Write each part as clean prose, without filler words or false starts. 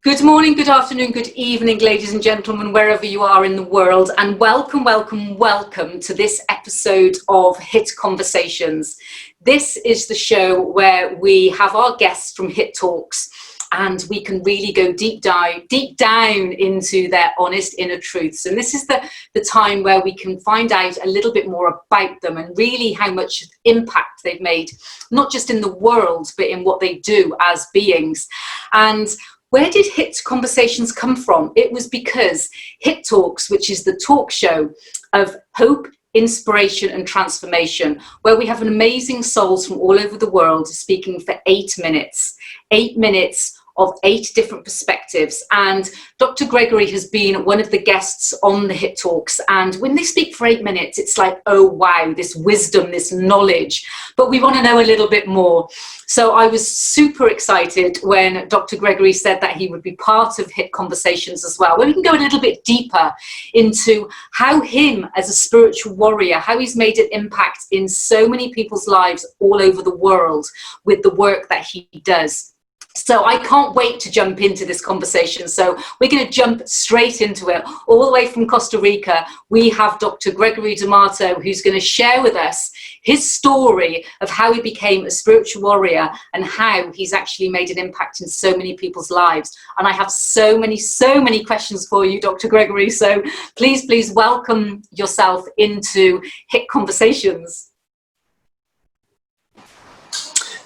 Good morning, good afternoon, good evening, ladies and gentlemen, wherever you are in the world, and welcome, welcome, welcome to this episode of HIT Conversations. This is the show where we have our guests from HIT Talks and we can really go deep down into their honest inner truths. And this is the time where we can find out a little bit more about them and really how much impact they've made, not just in the world, but in what they do as beings. And where did HIT Conversations come from? It was because HIT Talks, which is the talk show of hope, inspiration and transformation, where we have amazing souls from all over the world speaking for 8 minutes. 8 minutes of 8 different perspectives. And Dr. Gregory has been one of the guests on the HIT Talks. And when they speak for 8 minutes, it's like, oh, wow, this wisdom, this knowledge. But we want to know a little bit more. So I was super excited when Dr. Gregory said that he would be part of HIT Conversations as well, where we can go a little bit deeper into how him as a spiritual warrior, how he's made an impact in so many people's lives all over the world with the work that he does. So I can't wait to jump into this conversation. So we're going to jump straight into it. All the way from Costa Rica, we have Dr. Gregory Damato, who's going to share with us his story of how he became a spiritual warrior and how he's actually made an impact in so many people's lives. And I have so many questions for you, Dr. Gregory. So please welcome yourself into HIT Conversations.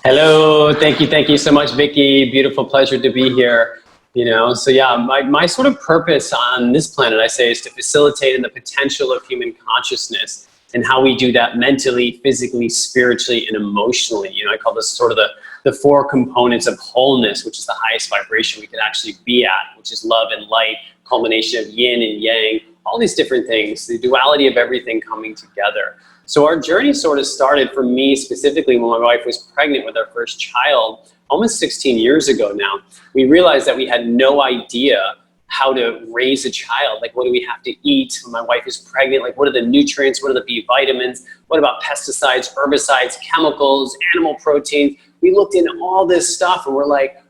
Hello, thank you so much, Vikki. Beautiful pleasure to be here. So yeah, my sort of purpose on this planet, I say, is to facilitate in the potential of human consciousness and how we do that mentally, physically, spiritually, and emotionally. I call this sort of the 4 components of wholeness, which is the highest vibration we can actually be at, which is love and light, culmination of yin and yang, all these different things, the duality of everything coming together. So our journey sort of started for me specifically when my wife was pregnant with our first child, almost 16 years ago now. We realized that we had no idea how to raise a child. Like, what do we have to eat when my wife is pregnant? Like, what are the nutrients? What are the B vitamins? What about pesticides, herbicides, chemicals, animal protein? We looked into all this stuff and we're like,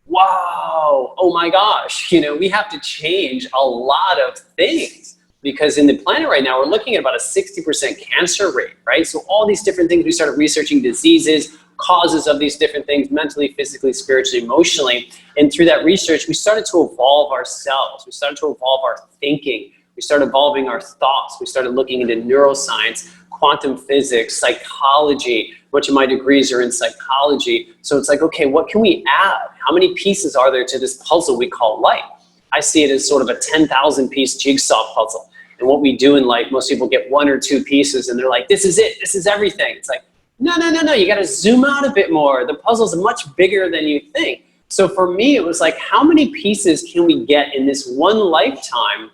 wow, oh my gosh, we have to change a lot of things. Because in the planet right now, we're looking at about a 60% cancer rate, right? So all these different things, we started researching diseases, causes of these different things, mentally, physically, spiritually, emotionally. And through that research, we started to evolve ourselves. We started to evolve our thinking. We started evolving our thoughts. We started looking into neuroscience, quantum physics, psychology. Much of my degrees are in psychology. So it's like, okay, what can we add? How many pieces are there to this puzzle we call life? I see it as sort of a 10,000 piece jigsaw puzzle. And what we do in life, most people get 1 or 2 pieces and they're like, this is it, this is everything. It's like, no, you gotta zoom out a bit more. The puzzle's much bigger than you think. So for me, it was like, how many pieces can we get in this one lifetime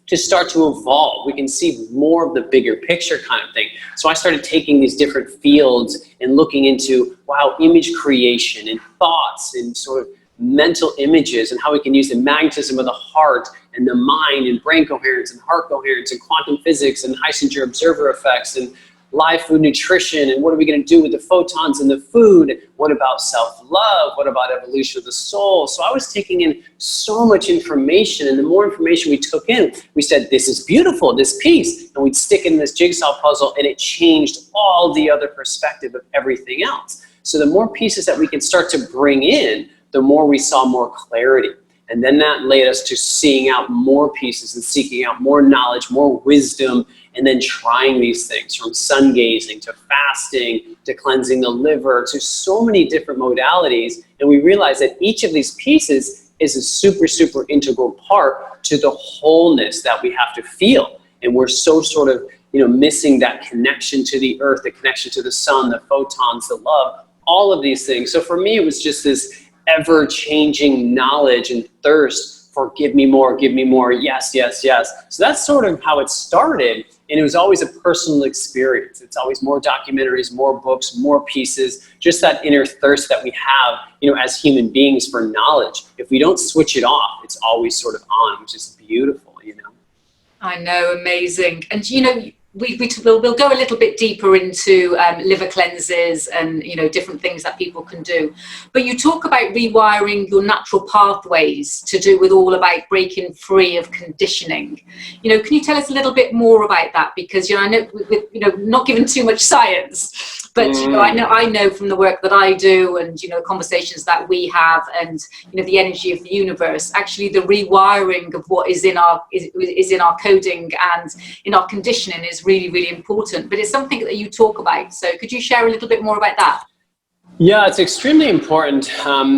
to start to evolve? We can see more of the bigger picture kind of thing. So I started taking these different fields and looking into, wow, image creation and thoughts and sort of mental images and how we can use the magnetism of the heart and the mind and brain coherence and heart coherence and quantum physics and Heisenberg observer effects and live food nutrition and what are we going to do with the photons in the food? What about self-love? What about evolution of the soul? So I was taking in so much information, and the more information we took in, we said, this is beautiful, this piece, and we'd stick it in this jigsaw puzzle and it changed all the other perspective of everything else. So the more pieces that we can start to bring in, the more we saw more clarity. And then that led us to seeing out more pieces and seeking out more knowledge, more wisdom, and then trying these things from sun gazing to fasting to cleansing the liver to so many different modalities. And we realized that each of these pieces is a super integral part to the wholeness that we have to feel. And we're so sort of, missing that connection to the earth, the connection to the sun, the photons, the love, all of these things. So for me, it was just this ever-changing knowledge and thirst for give me more, yes. So that's sort of how it started, and it was always a personal experience. It's always more documentaries, more books, more pieces, just that inner thirst that we have, as human beings for knowledge. If we don't switch it off, it's always sort of on, which is beautiful, I know, amazing. And we'll go a little bit deeper into liver cleanses and, you know, different things that people can do. But you talk about rewiring your natural pathways to do with all about breaking free of conditioning. You know, can you tell us a little bit more about that? Because, you know, I know, with, you know, not given too much science, but, you know, I know from the work that I do and, you know, conversations that we have and, you know, the energy of the universe, actually the rewiring of what is in our coding and in our conditioning is really, really important. But it's something that you talk about. So could you share a little bit more about that? Yeah, it's extremely important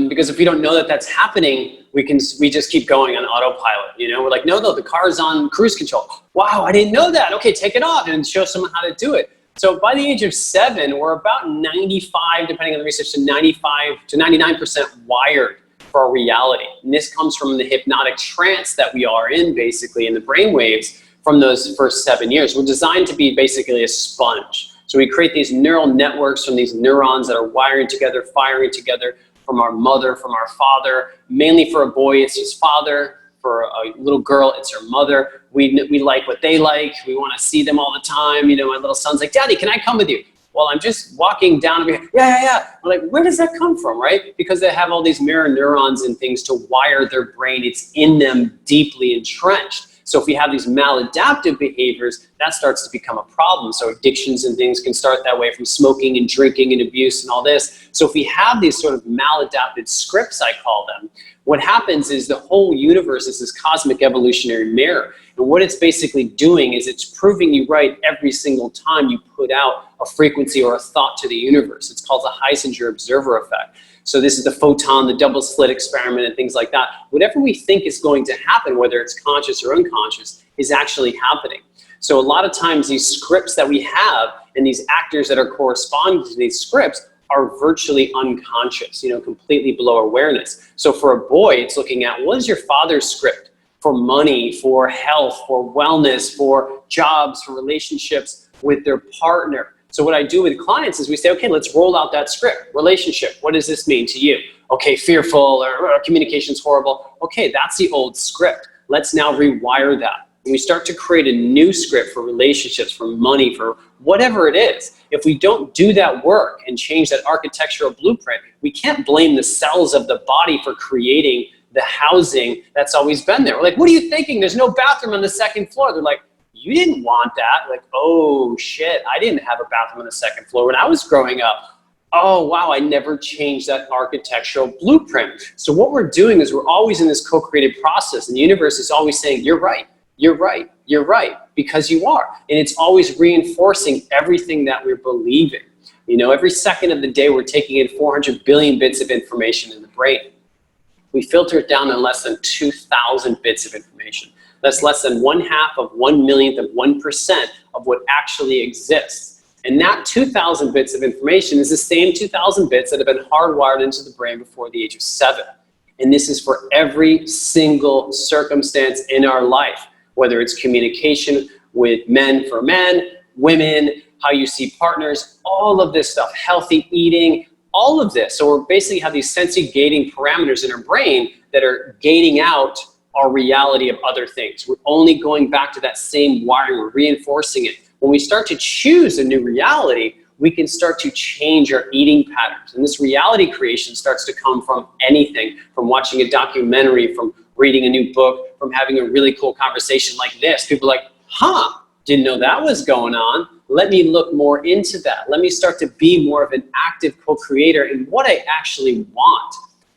because if we don't know that that's happening, we just keep going on autopilot. You know, we're like, no, the car's on cruise control. Wow, I didn't know that. Okay, take it off and show someone how to do it. So by the age of 7, we're about 95, depending on the research, to 95 to 99% wired for our reality. And this comes from the hypnotic trance that we are in, basically, in the brain waves from those first 7 years. We're designed to be basically a sponge. So we create these neural networks from these neurons that are wiring together, firing together from our mother, from our father. Mainly for a boy, it's his father. For a little girl, it's her mother. We like what they like. We want to see them all the time. You know, my little son's like, Daddy, can I come with you? Well, I'm just walking down over here. Yeah. We're like, where does that come from, right? Because they have all these mirror neurons and things to wire their brain. It's in them deeply entrenched. So if we have these maladaptive behaviors, that starts to become a problem. So addictions and things can start that way, from smoking and drinking and abuse and all this. So if we have these sort of maladapted scripts, I call them, what happens is the whole universe is this cosmic evolutionary mirror. And what it's basically doing is it's proving you right every single time you put out a frequency or a thought to the universe. It's called the Heisenberg observer effect. So this is the photon, the double slit experiment and things like that. Whatever we think is going to happen, whether it's conscious or unconscious, is actually happening. So a lot of times these scripts that we have and these actors that are corresponding to these scripts are virtually unconscious, you know, completely below awareness. So for a boy, it's looking at, what is your father's script for money, for health, for wellness, for jobs, for relationships with their partner? So what I do with clients is we say, okay, let's roll out that script. Relationship, what does this mean to you? Okay, fearful or communication's horrible. Okay, that's the old script. Let's now rewire that. And we start to create a new script for relationships, for money, for whatever it is. If we don't do that work and change that architectural blueprint, we can't blame the cells of the body for creating the housing that's always been there. We're like, what are you thinking? There's no bathroom on the second floor. They're like, you didn't want that. Like, oh shit, I didn't have a bathroom on the second floor when I was growing up. Oh wow, I never changed that architectural blueprint. So what we're doing is we're always in this co-creative process, and the universe is always saying, you're right, you're right, you're right, because you are. And it's always reinforcing everything that we're believing. You know, every second of the day, we're taking in 400 billion bits of information in the brain. We filter it down to less than 2,000 bits of information. That's less than 1/2 of 1/1,000,000th of 1% of what actually exists. And that 2,000 bits of information is the same 2,000 bits that have been hardwired into the brain before the age of 7. And this is for every single circumstance in our life, whether it's communication with men for men, women, how you see partners, all of this stuff, healthy eating, all of this. So we're basically have these sensory gating parameters in our brain that are gating out our reality of other things. We're only going back to that same wiring, we're reinforcing it. When we start to choose a new reality, we can start to change our eating patterns. And this reality creation starts to come from anything, from watching a documentary, from reading a new book, from having a really cool conversation like this. People are like, huh, didn't know that was going on. Let me look more into that. Let me start to be more of an active co-creator in what I actually want.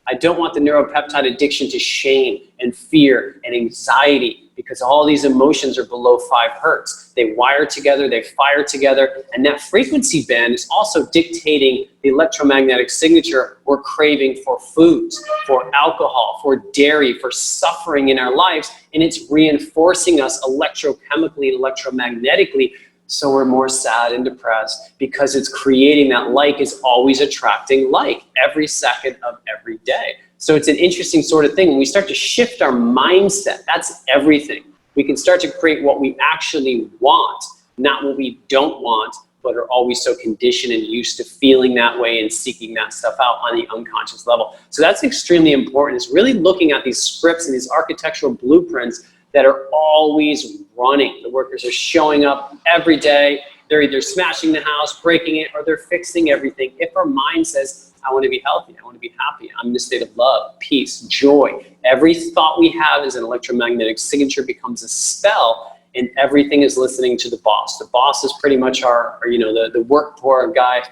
I don't want the neuropeptide addiction to shame and fear and anxiety, because all these emotions are below 5 hertz. They wire together, they fire together, and that frequency band is also dictating the electromagnetic signature we're craving for foods, for alcohol, for dairy, for suffering in our lives, and it's reinforcing us electrochemically, electromagnetically, so we're more sad and depressed, because it's creating that like is always attracting like every second of every day. So it's an interesting sort of thing. When we start to shift our mindset, that's everything. We can start to create what we actually want, not what we don't want, but are always so conditioned and used to feeling that way and seeking that stuff out on the unconscious level. So that's extremely important, is really looking at these scripts and these architectural blueprints that are always running. The workers are showing up every day. They're either smashing the house, breaking it, or they're fixing everything. If our mind says, I want to be healthy, I want to be happy, I'm in a state of love, peace, joy. Every thought we have is an electromagnetic signature, becomes a spell, and everything is listening to the boss. The boss is pretty much our the work for our guy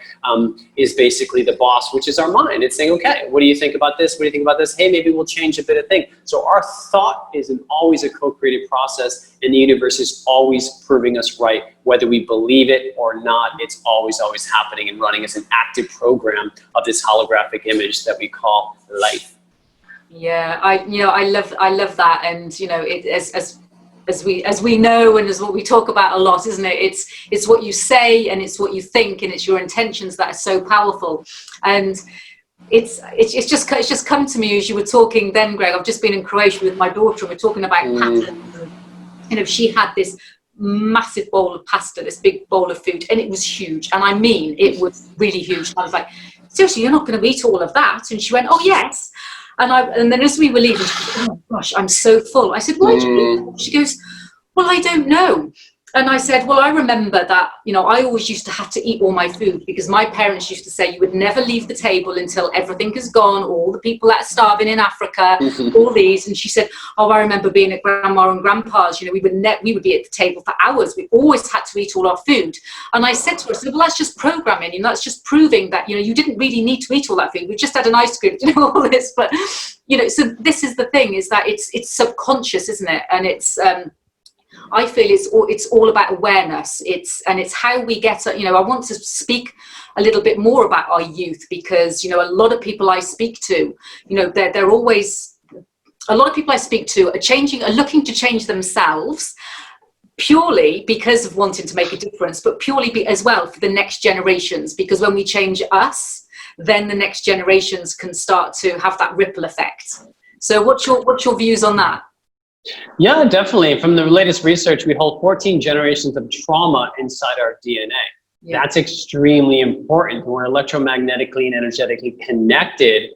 is basically the boss, which is our mind. It's saying, okay, what do you think about this? What do you think about this? Hey, maybe we'll change a bit of thing. So our thought is always a co-creative process, and the universe is always proving us right. Whether we believe it or not, it's always happening and running as an active program of this holographic image that we call life. Yeah, I love that, and it as we know, and as what we talk about a lot, isn't it? It's what you say, and it's what you think, and it's your intentions that are so powerful. And it's just come to me as you were talking then, Greg. I've just been in Croatia with my daughter, and we're talking about patterns. And, she had this massive bowl of pasta, this big bowl of food, and it was huge. And I mean, it was really huge. And I was like, seriously, you're not going to eat all of that? And she went, oh yes. And then as we were leaving, she goes, oh my gosh, I'm so full. I said, why do you eat that? She goes, well, I don't know. And I said, well, I remember that, I always used to have to eat all my food, because my parents used to say you would never leave the table until everything is gone, all the people that are starving in Africa, all these. And she said, oh, I remember being at grandma and grandpa's, we would be at the table for hours. We always had to eat all our food. And I said to her, well, that's just programming, that's just proving that, you didn't really need to eat all that food. We just had an ice cream, all this. But, so this is the thing, is that it's subconscious, isn't it? And it's, I feel it's all about awareness. It's how we get, I want to speak a little bit more about our youth, because, a lot of people I speak to, they're always, a lot of people I speak to are looking to change themselves purely because of wanting to make a difference, but purely as well for the next generations, because when we change us, then the next generations can start to have that ripple effect. So what's your views on that? Yeah, definitely. From the latest research, we hold 14 generations of trauma inside our DNA. Yeah. That's extremely important. We're electromagnetically and energetically connected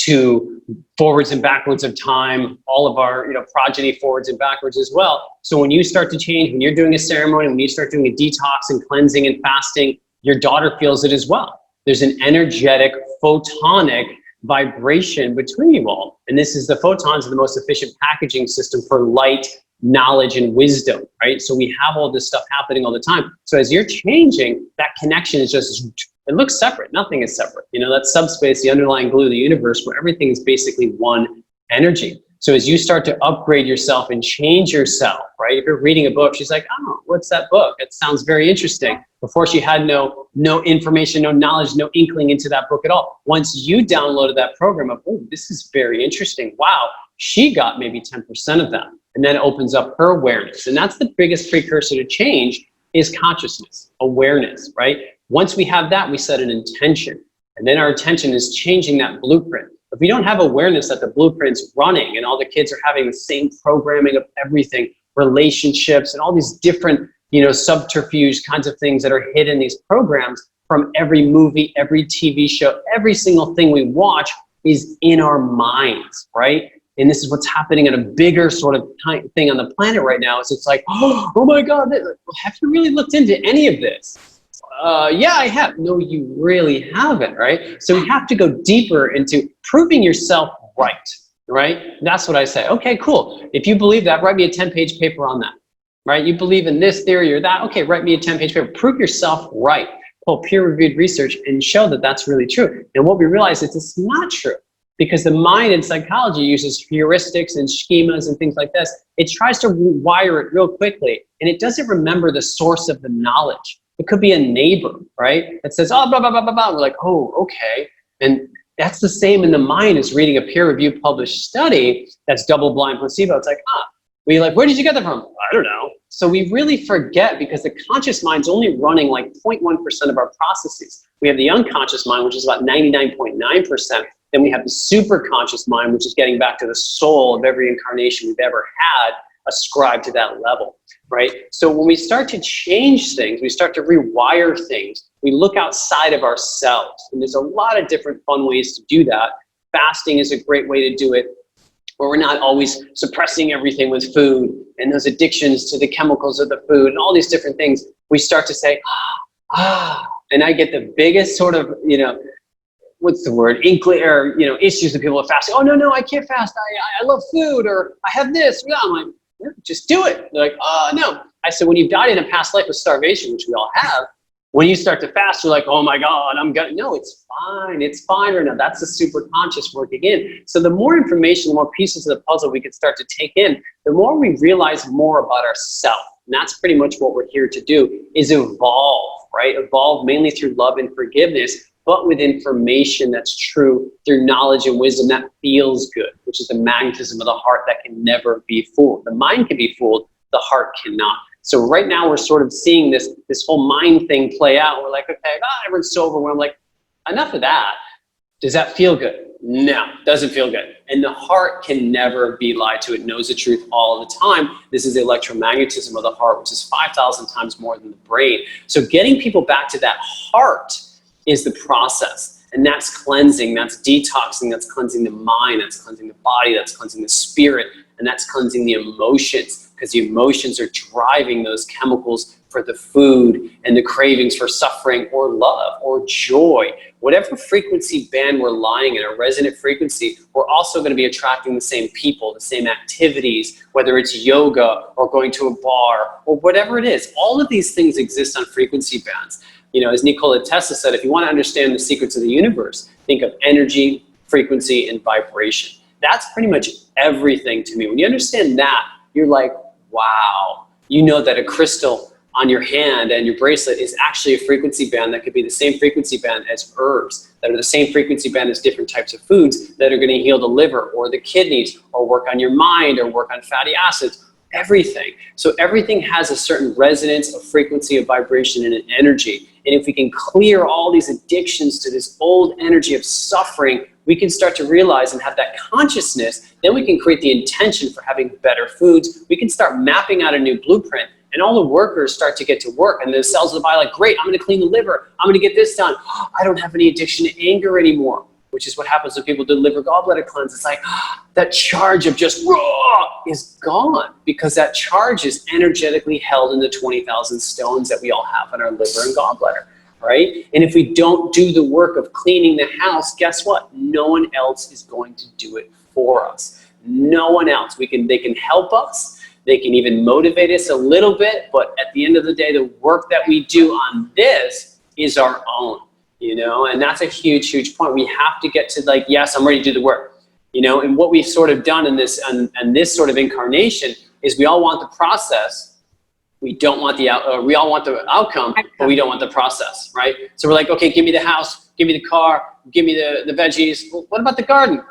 to forwards and backwards of time, all of our progeny forwards and backwards as well. So when you start to change, when you're doing a ceremony, when you start doing a detox and cleansing and fasting, your daughter feels it as well. There's an energetic, photonic vibration between you all. And this is, the photons are the most efficient packaging system for light, knowledge, and wisdom, right? So we have all this stuff happening all the time. So as you're changing, that connection is just, it looks separate. Nothing is separate. That subspace, the underlying glue of the universe, where everything is basically one energy. So as you start to upgrade yourself and change yourself, right? If you're reading a book, she's like, oh, what's that book? It sounds very interesting. Before, she had no information, no knowledge, no inkling into that book at all. Once you downloaded that program of, oh, this is very interesting. Wow, she got maybe 10% of that. And then it opens up her awareness. And that's the biggest precursor to change, is consciousness, awareness, right? Once we have that, we set an intention. And then our intention is changing that blueprint. If we don't have awareness that the blueprint's running and all the kids are having the same programming of everything, relationships and all these different, subterfuge kinds of things that are hidden in these programs, from every movie, every TV show, every single thing we watch is in our minds, right? And this is what's happening on a bigger sort of thing on the planet right now. Is it's like, oh my God, have you really looked into any of this? Yeah, I have. No, you really haven't, right? So we have to go deeper into proving yourself right? That's what I say. Okay, cool. If you believe that, write me a 10-page paper on that, right? You believe in this theory or that, okay, write me a 10-page paper. Prove yourself right. Pull peer-reviewed research and show that that's really true. And what we realize is it's not true, because the mind in psychology uses heuristics and schemas and things like this. It tries to wire it real quickly, and it doesn't remember the source of the knowledge. It could be a neighbor, right? That says, oh, blah, blah, blah, blah, blah. We're like, oh, okay. And that's the same in the mind as reading a peer-reviewed published study that's double-blind placebo. It's like, we're like, where did you get that from? I don't know. So we really forget, because the conscious mind's only running like 0.1% of our processes. We have the unconscious mind, which is about 99.9%. Then we have the super conscious mind, which is getting back to the soul of every incarnation we've ever had, ascribed to that level, right? So when we start to change things, we start to rewire things, we look outside of ourselves. And there's a lot of different fun ways to do that. Fasting is a great way to do it. where we're not always suppressing everything with food and those addictions to the chemicals of the food and all these different things, we start to say, and I get the biggest sort of, what's the word, issues with people with fasting. Oh, no, I can't fast. I love food, or I have this. Yeah, I'm like, yeah, just do it. They're like, oh, no. I said, when you've died in a past life of starvation, which we all have, when you start to fast, you're like, oh my God, no, it's fine. It's fine right now. That's the super conscious working in. So the more information, the more pieces of the puzzle we can start to take in, the more we realize more about ourselves. And that's pretty much what we're here to do, is evolve, right? Evolve mainly through love and forgiveness, but with information that's true, through knowledge and wisdom that feels good, which is the magnetism of the heart that can never be fooled. The mind can be fooled, the heart cannot. So right now we're sort of seeing this whole mind thing play out. We're like, okay, everyone's so overwhelmed. Like, enough of that. Does that feel good? No, doesn't feel good. And the heart can never be lied to. It knows the truth all the time. This is the electromagnetism of the heart, which is 5,000 times more than the brain. So getting people back to that heart is the process. And that's cleansing, that's detoxing, that's cleansing the mind, that's cleansing the body, that's cleansing the spirit, and that's cleansing the emotions, because the emotions are driving those chemicals for the food and the cravings for suffering or love or joy. Whatever frequency band we're lying in, a resonant frequency, we're also going to be attracting the same people, the same activities, whether it's yoga or going to a bar or whatever it is. All of these things exist on frequency bands. As Nikola Tesla said, if you want to understand the secrets of the universe, think of energy, frequency, and vibration. That's pretty much everything to me. When you understand that, you're like, wow. You know that a crystal on your hand and your bracelet is actually a frequency band that could be the same frequency band as herbs, that are the same frequency band as different types of foods that are going to heal the liver or the kidneys or work on your mind or work on fatty acids, everything. So everything has a certain resonance, a frequency, a vibration, and an energy. And if we can clear all these addictions to this old energy of suffering, we can start to realize and have that consciousness. Then we can create the intention for having better foods. We can start mapping out a new blueprint, and all the workers start to get to work, and the cells of the body are like, great, I'm going to clean the liver. I'm going to get this done. I don't have any addiction to anger anymore, which is what happens when people do liver gallbladder cleanse. It's like that charge of just raw is gone, because that charge is energetically held in the 20,000 stones that we all have in our liver and gallbladder. Right? And if we don't do the work of cleaning the house, guess what? No one else is going to do it for us. No one else. They can help us. They can even motivate us a little bit. But at the end of the day, the work that we do on this is our own, and that's a huge, huge point. We have to get to like, yes, I'm ready to do the work, and what we've sort of done in this, and this sort of incarnation is we all want the process. We don't want we all want the outcome, but we don't want the process, right? So we're like, okay, give me the house, give me the car, give me the veggies. Well, what about the garden? Who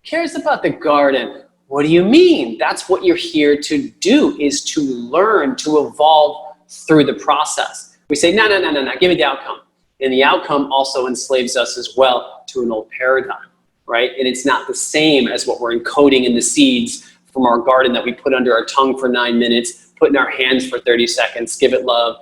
cares about the garden? What do you mean? That's what you're here to do, is to learn, to evolve through the process. We say, no, give me the outcome. And the outcome also enslaves us as well to an old paradigm, right? And it's not the same as what we're encoding in the seeds from our garden that we put under our tongue for 9 minutes, put in our hands for 30 seconds, give it love,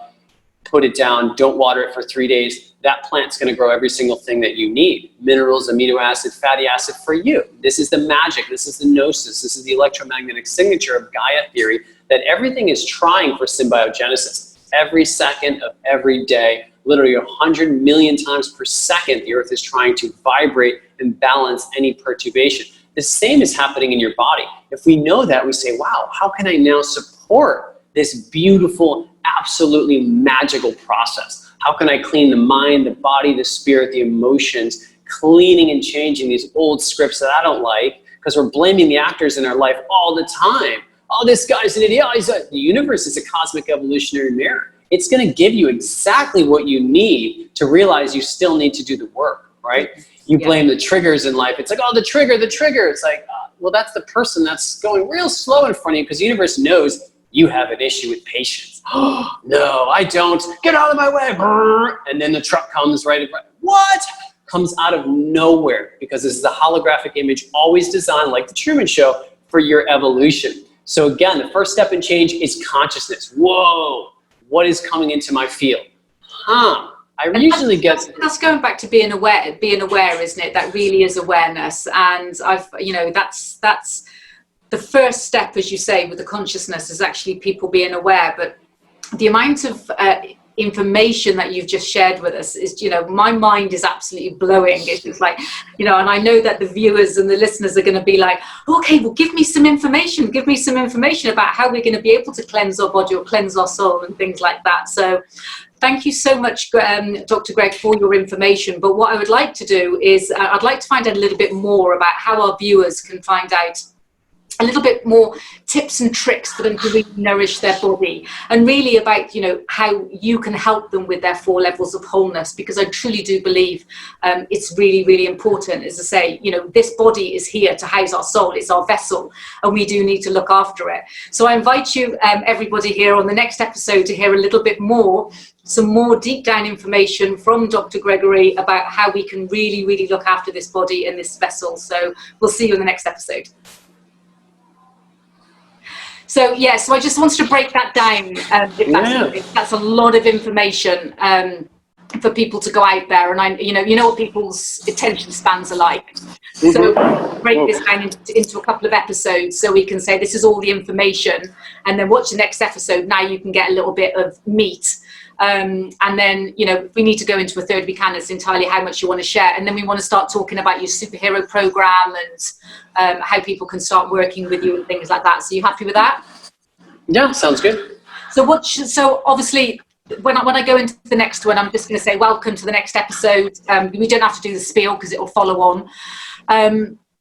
put it down, don't water it for 3 days. That plant's going to grow every single thing that you need. Minerals, amino acid, fatty acid for you. This is the magic. This is the gnosis. This is the electromagnetic signature of Gaia theory, that everything is trying for symbiogenesis. Every second of every day, literally 100 million times per second, the earth is trying to vibrate and balance any perturbation. The same is happening in your body. If we know that, we say, wow, how can I now support this beautiful, absolutely magical process? How can I clean the mind, the body, the spirit, the emotions, cleaning and changing these old scripts that I don't like, because we're blaming the actors in our life all the time. Oh, this guy's an idiot. The universe is a cosmic evolutionary mirror. It's going to give you exactly what you need to realize you still need to do the work, right? You blame the triggers in life. It's like, oh, the trigger. It's like, well, that's the person that's going real slow in front of you, because the universe knows you have an issue with patience. Oh, no, I don't. Get out of my way. And then the truck comes right in front. What? Comes out of nowhere, because this is a holographic image always designed, like the Truman Show, for your evolution. So again, the first step in change is consciousness. Whoa, what is coming into my field? I usually get... That's going back to being aware, isn't it? That really is awareness. And that's the first step, as you say, with the consciousness, is actually people being aware. But the amount of information that you've just shared with us is, my mind is absolutely blowing. It's just like, and I know that the viewers and the listeners are going to be like, okay, well, give me some information about how we're going to be able to cleanse our body or cleanse our soul and things like that. So thank you so much, Dr. Greg, for your information. But what I would like to do is I'd like to find out a little bit more about how our viewers can find out a little bit more tips and tricks for them to really nourish their body, and really about, how you can help them with their 4 levels of wholeness, because I truly do believe it's really, really important. As I say, this body is here to house our soul. It's our vessel, and we do need to look after it. So I invite you, everybody here on the next episode, to hear a little bit more, some more deep down information from Dr. Gregory about how we can really, really look after this body and this vessel. So we'll see you in the next episode. So so I just wanted to break that down. If that's a lot of information for people to go out there, and you know what people's attention spans are like. So break this down into a couple of episodes, so we can say this is all the information, and then watch the next episode. Now you can get a little bit of meat. And then, if we need to go into a third, we can. It's entirely how much you want to share. And then we want to start talking about your superhero program and how people can start working with you and things like that. So you happy with that? Yeah, sounds good. So obviously, when I go into the next one, I'm just going to say welcome to the next episode. We don't have to do the spiel because it will follow on.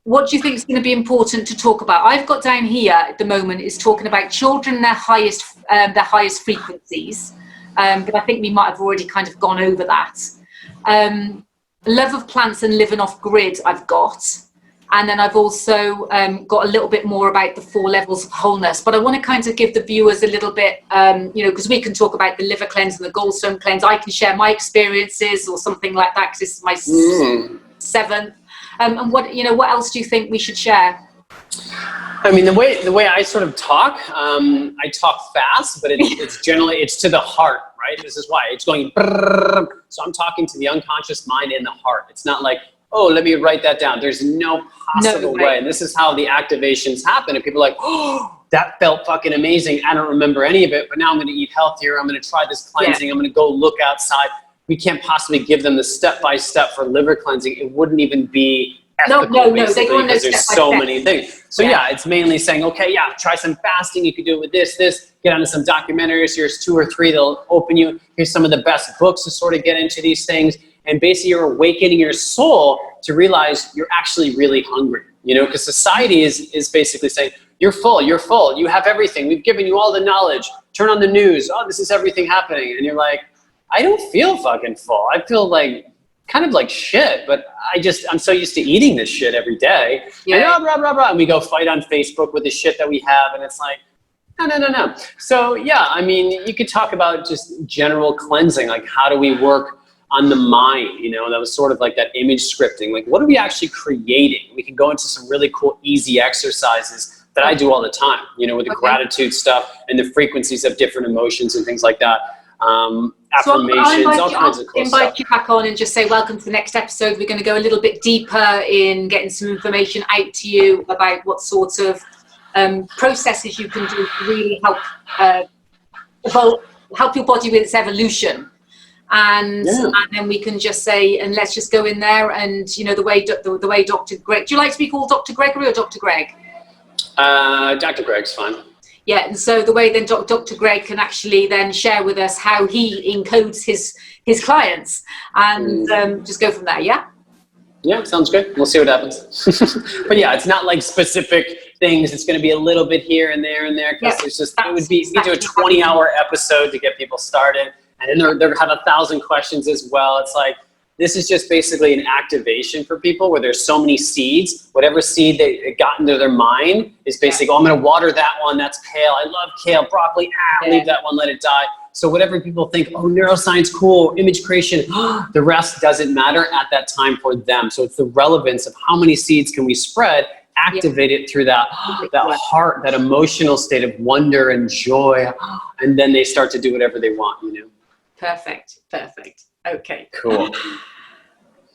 What do you think is going to be important to talk about? I've got down here at the moment is talking about children, their highest frequencies. But I think we might have already kind of gone over that. Love of plants and living off grid I've got. And then I've also got a little bit more about the 4 levels of wholeness. But I want to kind of give the viewers a little bit, because we can talk about the liver cleanse and the gallstone cleanse. I can share my experiences or something like that, because this is my 7th. And what else do you think we should share? I mean, the way I sort of talk, I talk fast, but it's generally to the heart, right? This is why it's going. So I'm talking to the unconscious mind in the heart. It's not like, oh, let me write that down. There's no possible way. And this is how the activations happen. And people are like, oh, that felt fucking amazing. I don't remember any of it, but now I'm going to eat healthier. I'm going to try this cleansing. I'm going to go look outside. We can't possibly give them the step-by-step for liver cleansing. It wouldn't even be ethical, basically, because there's so many things. So it's mainly saying, okay, try some fasting. You could do it with this, get onto some documentaries. Here's 2 or 3 that'll open you. Here's some of the best books to sort of get into these things. And basically you're awakening your soul to realize you're actually really hungry, because society is basically saying, you're full, you have everything. We've given you all the knowledge. Turn on the news. Oh, this is everything happening. And you're like, I don't feel fucking full. I feel like kind of like shit, but I'm so used to eating this shit every day. And blah, blah, blah. And we go fight on Facebook with the shit that we have. And it's like, no. So I mean, you could talk about just general cleansing. Like, how do we work on the mind? That was sort of like that image scripting. Like, what are we actually creating? We can go into some really cool, easy exercises that I do all the time, with the gratitude stuff and the frequencies of different emotions and things like that. Affirmations, all kinds of cool stuff. I'll invite you back on and just say welcome to the next episode. We're going to go a little bit deeper in getting some information out to you about what sorts of processes you can do to really help your body with its evolution. And then we can just say, and let's just go in there, and the way Dr. Greg, do you like to be called Dr. Gregory or Dr. Greg? Dr. Greg's fine. Yeah, and so the way then Dr. Greg can actually then share with us how he encodes his clients, and just go from there. Yeah, sounds good. We'll see what happens. But it's not like specific things. It's going to be a little bit here and there, because it's just, it would be, you do a 20-hour episode to get people started. And then they'll have 1,000 questions as well. It's like, this is just basically an activation for people where there's so many seeds. Whatever seed they got into their mind is basically, I'm going to water that one. That's kale. I love kale, broccoli. Leave that one, let it die. So whatever people think, oh, neuroscience, cool, image creation, the rest doesn't matter at that time for them. So it's the relevance of how many seeds can we spread, activate it through that heart, that emotional state of wonder and joy. And then they start to do whatever they want, Perfect. Okay. Cool.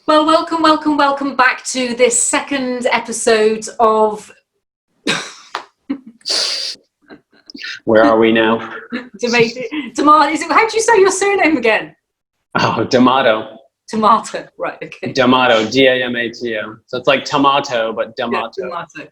Well, welcome back to this second episode of Where are we now? Damato. How do you say your surname again? Oh, Damato. Tomato. Right. Okay. Damato. Damato. So it's like tomato, but Damato. Yeah, Damato.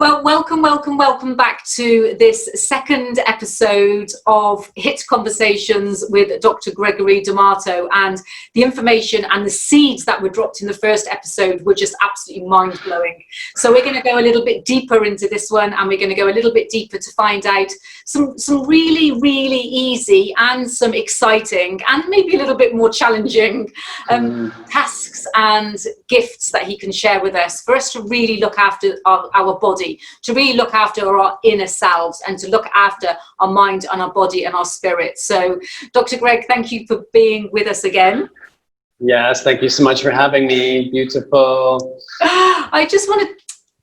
Well, welcome back to this second episode of HIT Conversations with Dr. Gregory Damato. And the information and the seeds that were dropped in the first episode were just absolutely mind-blowing. So we're going to go a little bit deeper into this one, and we're going to go a little bit deeper to find out some really easy and some exciting and maybe a little bit more challenging tasks and gifts that he can share with us for us to really look after our body, to really look after our inner selves, and to look after our mind and our body and our spirit. So, Dr. Greg, thank you for being with us again. Yes, thank you so much for having me. Beautiful.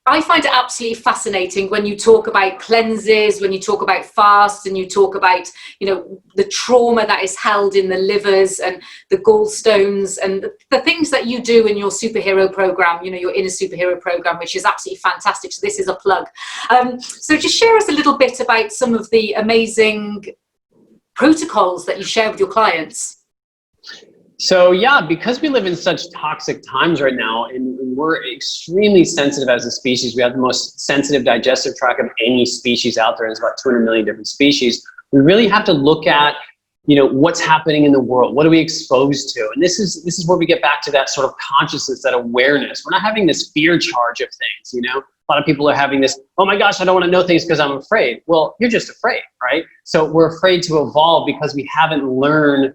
I find it absolutely fascinating when you talk about cleanses, when you talk about fasts, and you talk about, the trauma that is held in the livers and the gallstones and the things that you do in your superhero program, your inner superhero program, which is absolutely fantastic. So this is a plug. So just share us a little bit about some of the amazing protocols that you share with your clients. So yeah, because we live in such toxic times right now, and we're extremely sensitive as a species. We have the most sensitive digestive tract of any species out there. There's about 200 million different species. We really have to look at, what's happening in the world. What are we exposed to? And this is where we get back to that sort of consciousness, that awareness. We're not having this fear charge of things, A lot of people are having this, oh my gosh, I don't want to know things because I'm afraid. Well, you're just afraid, right? So we're afraid to evolve because we haven't learned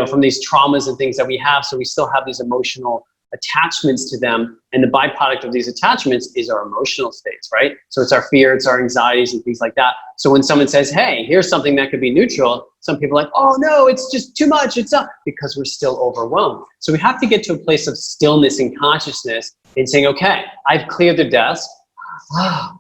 from these traumas and things that we have. So we still have these emotional attachments to them. And the byproduct of these attachments is our emotional states, right? So it's our fear, it's our anxieties and things like that. So when someone says, hey, here's something that could be neutral, some people are like, oh no, it's just too much. It's not, because we're still overwhelmed. So we have to get to a place of stillness and consciousness and saying, okay, I've cleared the desk.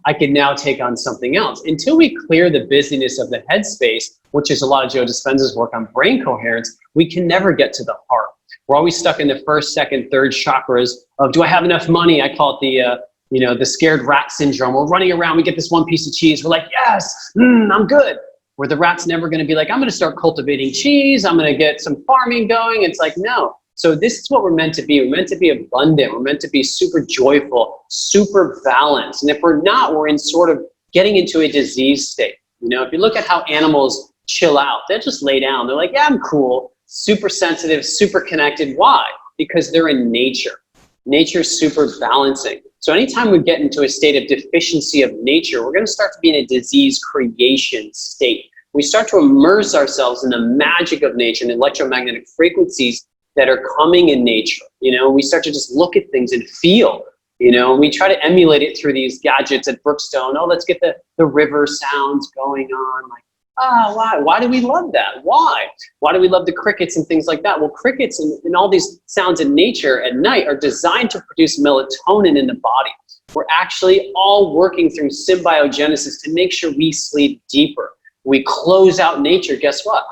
I can now take on something else. Until we clear the busyness of the headspace, which is a lot of Joe Dispenza's work on brain coherence, we can never get to the heart. We're always stuck in the first, second, third chakras of, do I have enough money? I call it the scared rat syndrome. We're running around, we get this one piece of cheese. We're like, yes, I'm good. Where the rat's never going to be like, I'm going to start cultivating cheese. I'm going to get some farming going. It's like, no. So this is what we're meant to be. We're meant to be abundant. We're meant to be super joyful, super balanced. And if we're not, we're in sort of getting into a disease state. If you look at how animals chill out, they just lay down. They're like, yeah, I'm cool, super sensitive, super connected. Why? Because they're in nature. Nature's super balancing. So anytime we get into a state of deficiency of nature, we're going to start to be in a disease creation state. We start to immerse ourselves in the magic of nature and electromagnetic frequencies that are coming in nature. We start to just look at things and feel, and we try to emulate it through these gadgets at Brookstone. Oh, let's get the river sounds going on. Like, why do we love that? Why do we love the crickets and things like that? Well, crickets and all these sounds in nature at night are designed to produce melatonin in the body. We're actually all working through symbiogenesis to make sure we sleep deeper. We close out nature, guess what?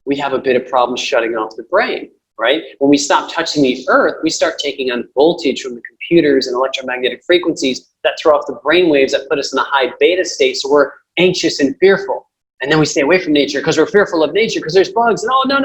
We have a bit of problems shutting off the brain. Right? When we stop touching the earth, we start taking on voltage from the computers and electromagnetic frequencies that throw off the brain waves that put us in a high beta state. So we're anxious and fearful. And then we stay away from nature because we're fearful of nature because there's bugs. And oh, no.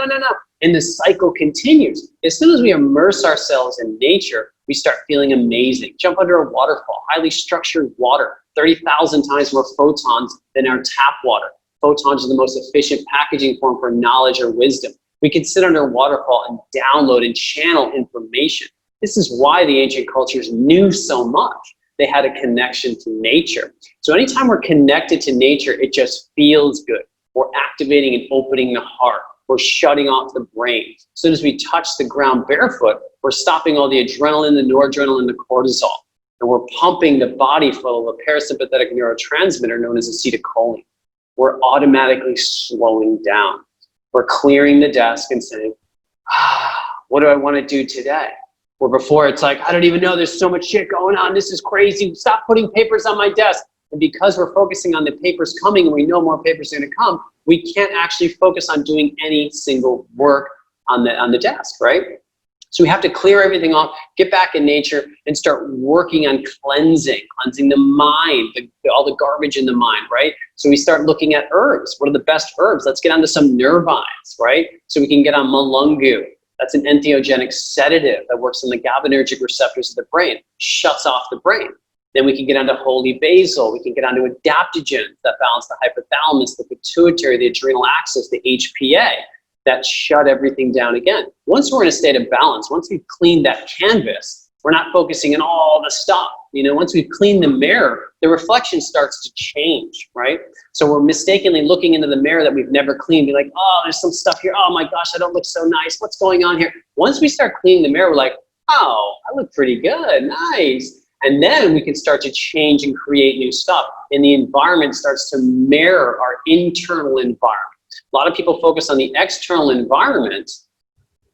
And the cycle continues. As soon as we immerse ourselves in nature, we start feeling amazing. Jump under a waterfall, highly structured water, 30,000 times more photons than our tap water. Photons are the most efficient packaging form for knowledge or wisdom. We can sit under a waterfall and download and channel information. This is why the ancient cultures knew so much. They had a connection to nature. So anytime we're connected to nature, it just feels good. We're activating and opening the heart. We're shutting off the brain. As soon as we touch the ground barefoot, we're stopping all the adrenaline, the noradrenaline, the cortisol. And we're pumping the body full of a parasympathetic neurotransmitter known as acetylcholine. We're automatically slowing down. We're clearing the desk and saying, what do I want to do today? Where before it's like, I don't even know, there's so much shit going on. This is crazy. Stop putting papers on my desk. And because we're focusing on the papers coming and we know more papers are going to come, we can't actually focus on doing any single work on the desk, right? So we have to clear everything off, get back in nature, and start working on cleansing the mind, all the garbage in the mind, right? So we start looking at herbs. What are the best herbs? Let's get onto some nervines, right? So we can get on mulungu. That's an entheogenic sedative that works on the GABAergic receptors of the brain, shuts off the brain. Then we can get onto holy basil. We can get onto adaptogens that balance the hypothalamus, the pituitary, the adrenal axis, the HPA, that shut everything down again. Once we're in a state of balance, once we've cleaned that canvas, we're not focusing on all the stuff. Once we've cleaned the mirror, the reflection starts to change, right? So we're mistakenly looking into the mirror that we've never cleaned, be like, oh, there's some stuff here. Oh my gosh, I don't look so nice. What's going on here? Once we start cleaning the mirror, we're like, oh, I look pretty good, nice. And then we can start to change and create new stuff. And the environment starts to mirror our internal environment. A lot of people focus on the external environment,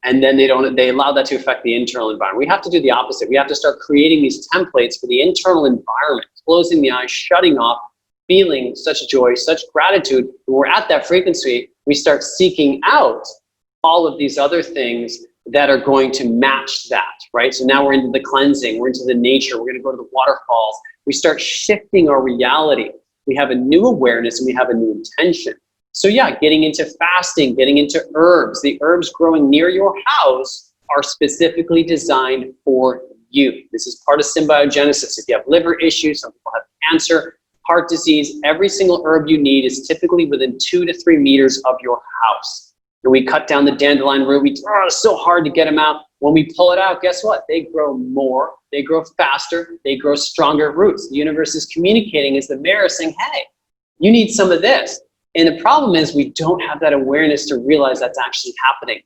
and then they allow that to affect the internal environment. We have to do the opposite. We have to start creating these templates for the internal environment, closing the eyes, shutting off, feeling such joy, such gratitude. When we're at that frequency, we start seeking out all of these other things that are going to match that, right? So now we're into the cleansing, we're into the nature, we're gonna go to the waterfalls. We start shifting our reality. We have a new awareness and we have a new intention. So yeah, getting into fasting, getting into herbs. The herbs growing near your house are specifically designed for you. This is part of symbiogenesis. If you have liver issues, some people have cancer, heart disease, every single herb you need is typically within 2 to 3 meters of your house. And we cut down the dandelion root. It's so hard to get them out. When we pull it out, guess what? They grow more, they grow faster, they grow stronger roots. The universe is communicating as the mirror saying, hey, you need some of this. And the problem is we don't have that awareness to realize that's actually happening.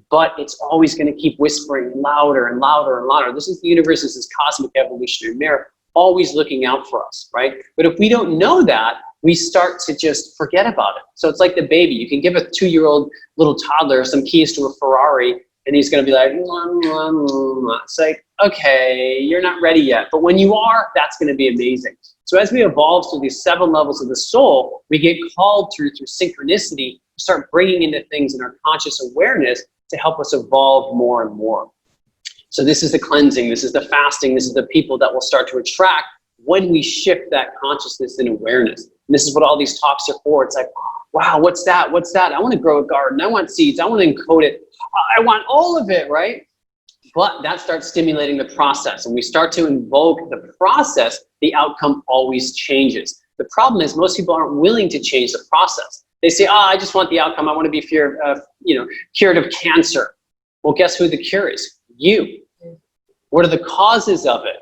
But it's always going to keep whispering louder and louder and louder. This is the universe, this is cosmic evolutionary mirror, always looking out for us, right? But if we don't know that, we start to just forget about it. So it's like the baby. You can give a 2-year-old little toddler some keys to a Ferrari, and he's going to be like, it's like, okay, you're not ready yet. But when you are, that's going to be amazing. So as we evolve through these 7 levels of the soul, we get called through synchronicity to start bringing into things in our conscious awareness to help us evolve more and more. So this is the cleansing, this is the fasting, this is the people that will start to attract when we shift that consciousness and awareness. And this is what all these talks are for. It's like, wow, what's that? What's that? I want to grow a garden. I want seeds. I want to encode it. I want all of it, right? But that starts stimulating the process. And we start to invoke the process, the outcome always changes. The problem is most people aren't willing to change the process. They say, I just want the outcome. I want to be cured of cancer. Well, guess who the cure is? You. What are the causes of it?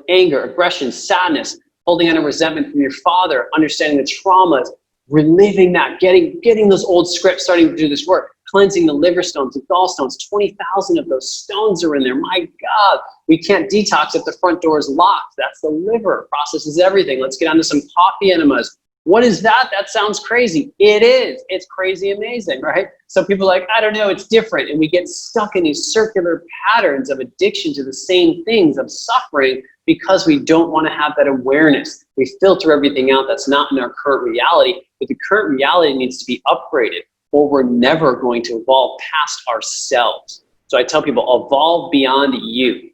Anger, aggression, sadness, holding on to resentment from your father, understanding the traumas, reliving that, getting those old scripts, starting to do this work, cleansing the liver stones, the gallstones. 20,000 of those stones are in there. My God, we can't detox if the front door is locked. That's the liver, processes everything. Let's get onto some coffee enemas. What is that? That sounds crazy. It is. It's crazy amazing, right? So people are like, I don't know, it's different. And we get stuck in these circular patterns of addiction to the same things, of suffering, because we don't want to have that awareness. We filter everything out that's not in our current reality, but the current reality needs to be upgraded, or we're never going to evolve past ourselves. So I tell people, evolve beyond you.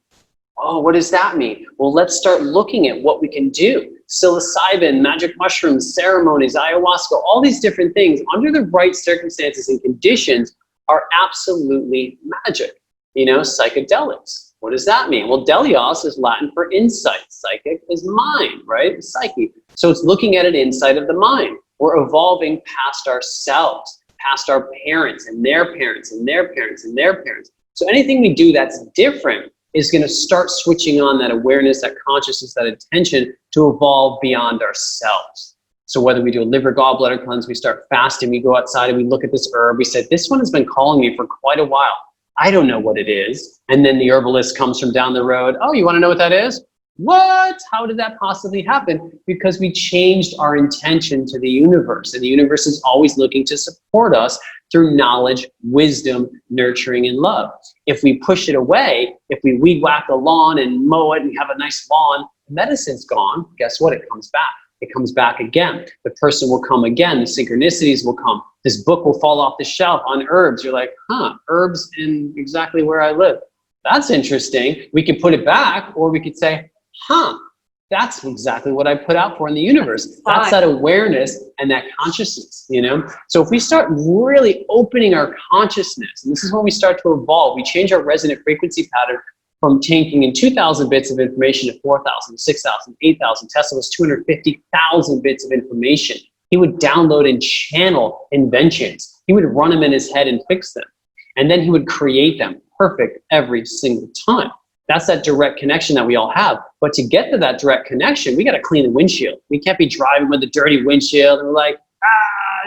Oh, what does that mean? Well, let's start looking at what we can do. Psilocybin, magic mushrooms, ceremonies, ayahuasca, all these different things under the right circumstances and conditions are absolutely magic. Psychedelics. What does that mean? Well, delios is Latin for insight. Psychic is mind, right? Psyche. So it's looking at it inside of the mind. We're evolving past ourselves, past our parents and their parents and their parents and their parents. So anything we do that's different is going to start switching on that awareness, that consciousness, that attention to evolve beyond ourselves. So whether we do a liver gallbladder cleanse, we start fasting, we go outside and we look at this herb, we say, this one has been calling me for quite a while. I don't know what it is. And then the herbalist comes from down the road. Oh, you want to know what that is? What? How did that possibly happen? Because we changed our intention to the universe, and the universe is always looking to support us through knowledge, wisdom, nurturing, and love. If we push it away, if we weed whack the lawn and mow it and have a nice lawn, medicine's gone. Guess what? It comes back. It comes back again. The person will come again. The synchronicities will come. This book will fall off the shelf on herbs. You're like, herbs in exactly where I live. That's interesting. We could put it back, or we could say, that's exactly what I put out for in the universe. That's that awareness and that consciousness, you know? So if we start really opening our consciousness, and this is when we start to evolve, we change our resonant frequency pattern from taking in 2,000 bits of information to 4,000, 6,000, 8,000. Tesla was 250,000 bits of information. He would download and channel inventions. He would run them in his head and fix them. And then he would create them perfect every single time. That's that direct connection that we all have. But to get to that direct connection, we got to clean the windshield. We can't be driving with a dirty windshield and we're like,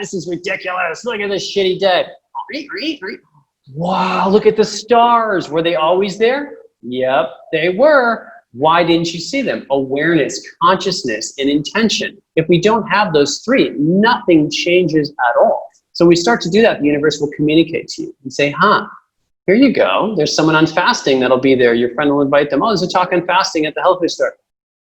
this is ridiculous. Look at this shitty day. Wow, look at the stars. Were they always there? Yep, they were. Why didn't you see them? Awareness, consciousness, and intention. If we don't have those three, nothing changes at all. So we start to do that, the universe will communicate to you and say, here you go. There's someone on fasting that'll be there. Your friend will invite them. Oh, there's a talk on fasting at the health food store.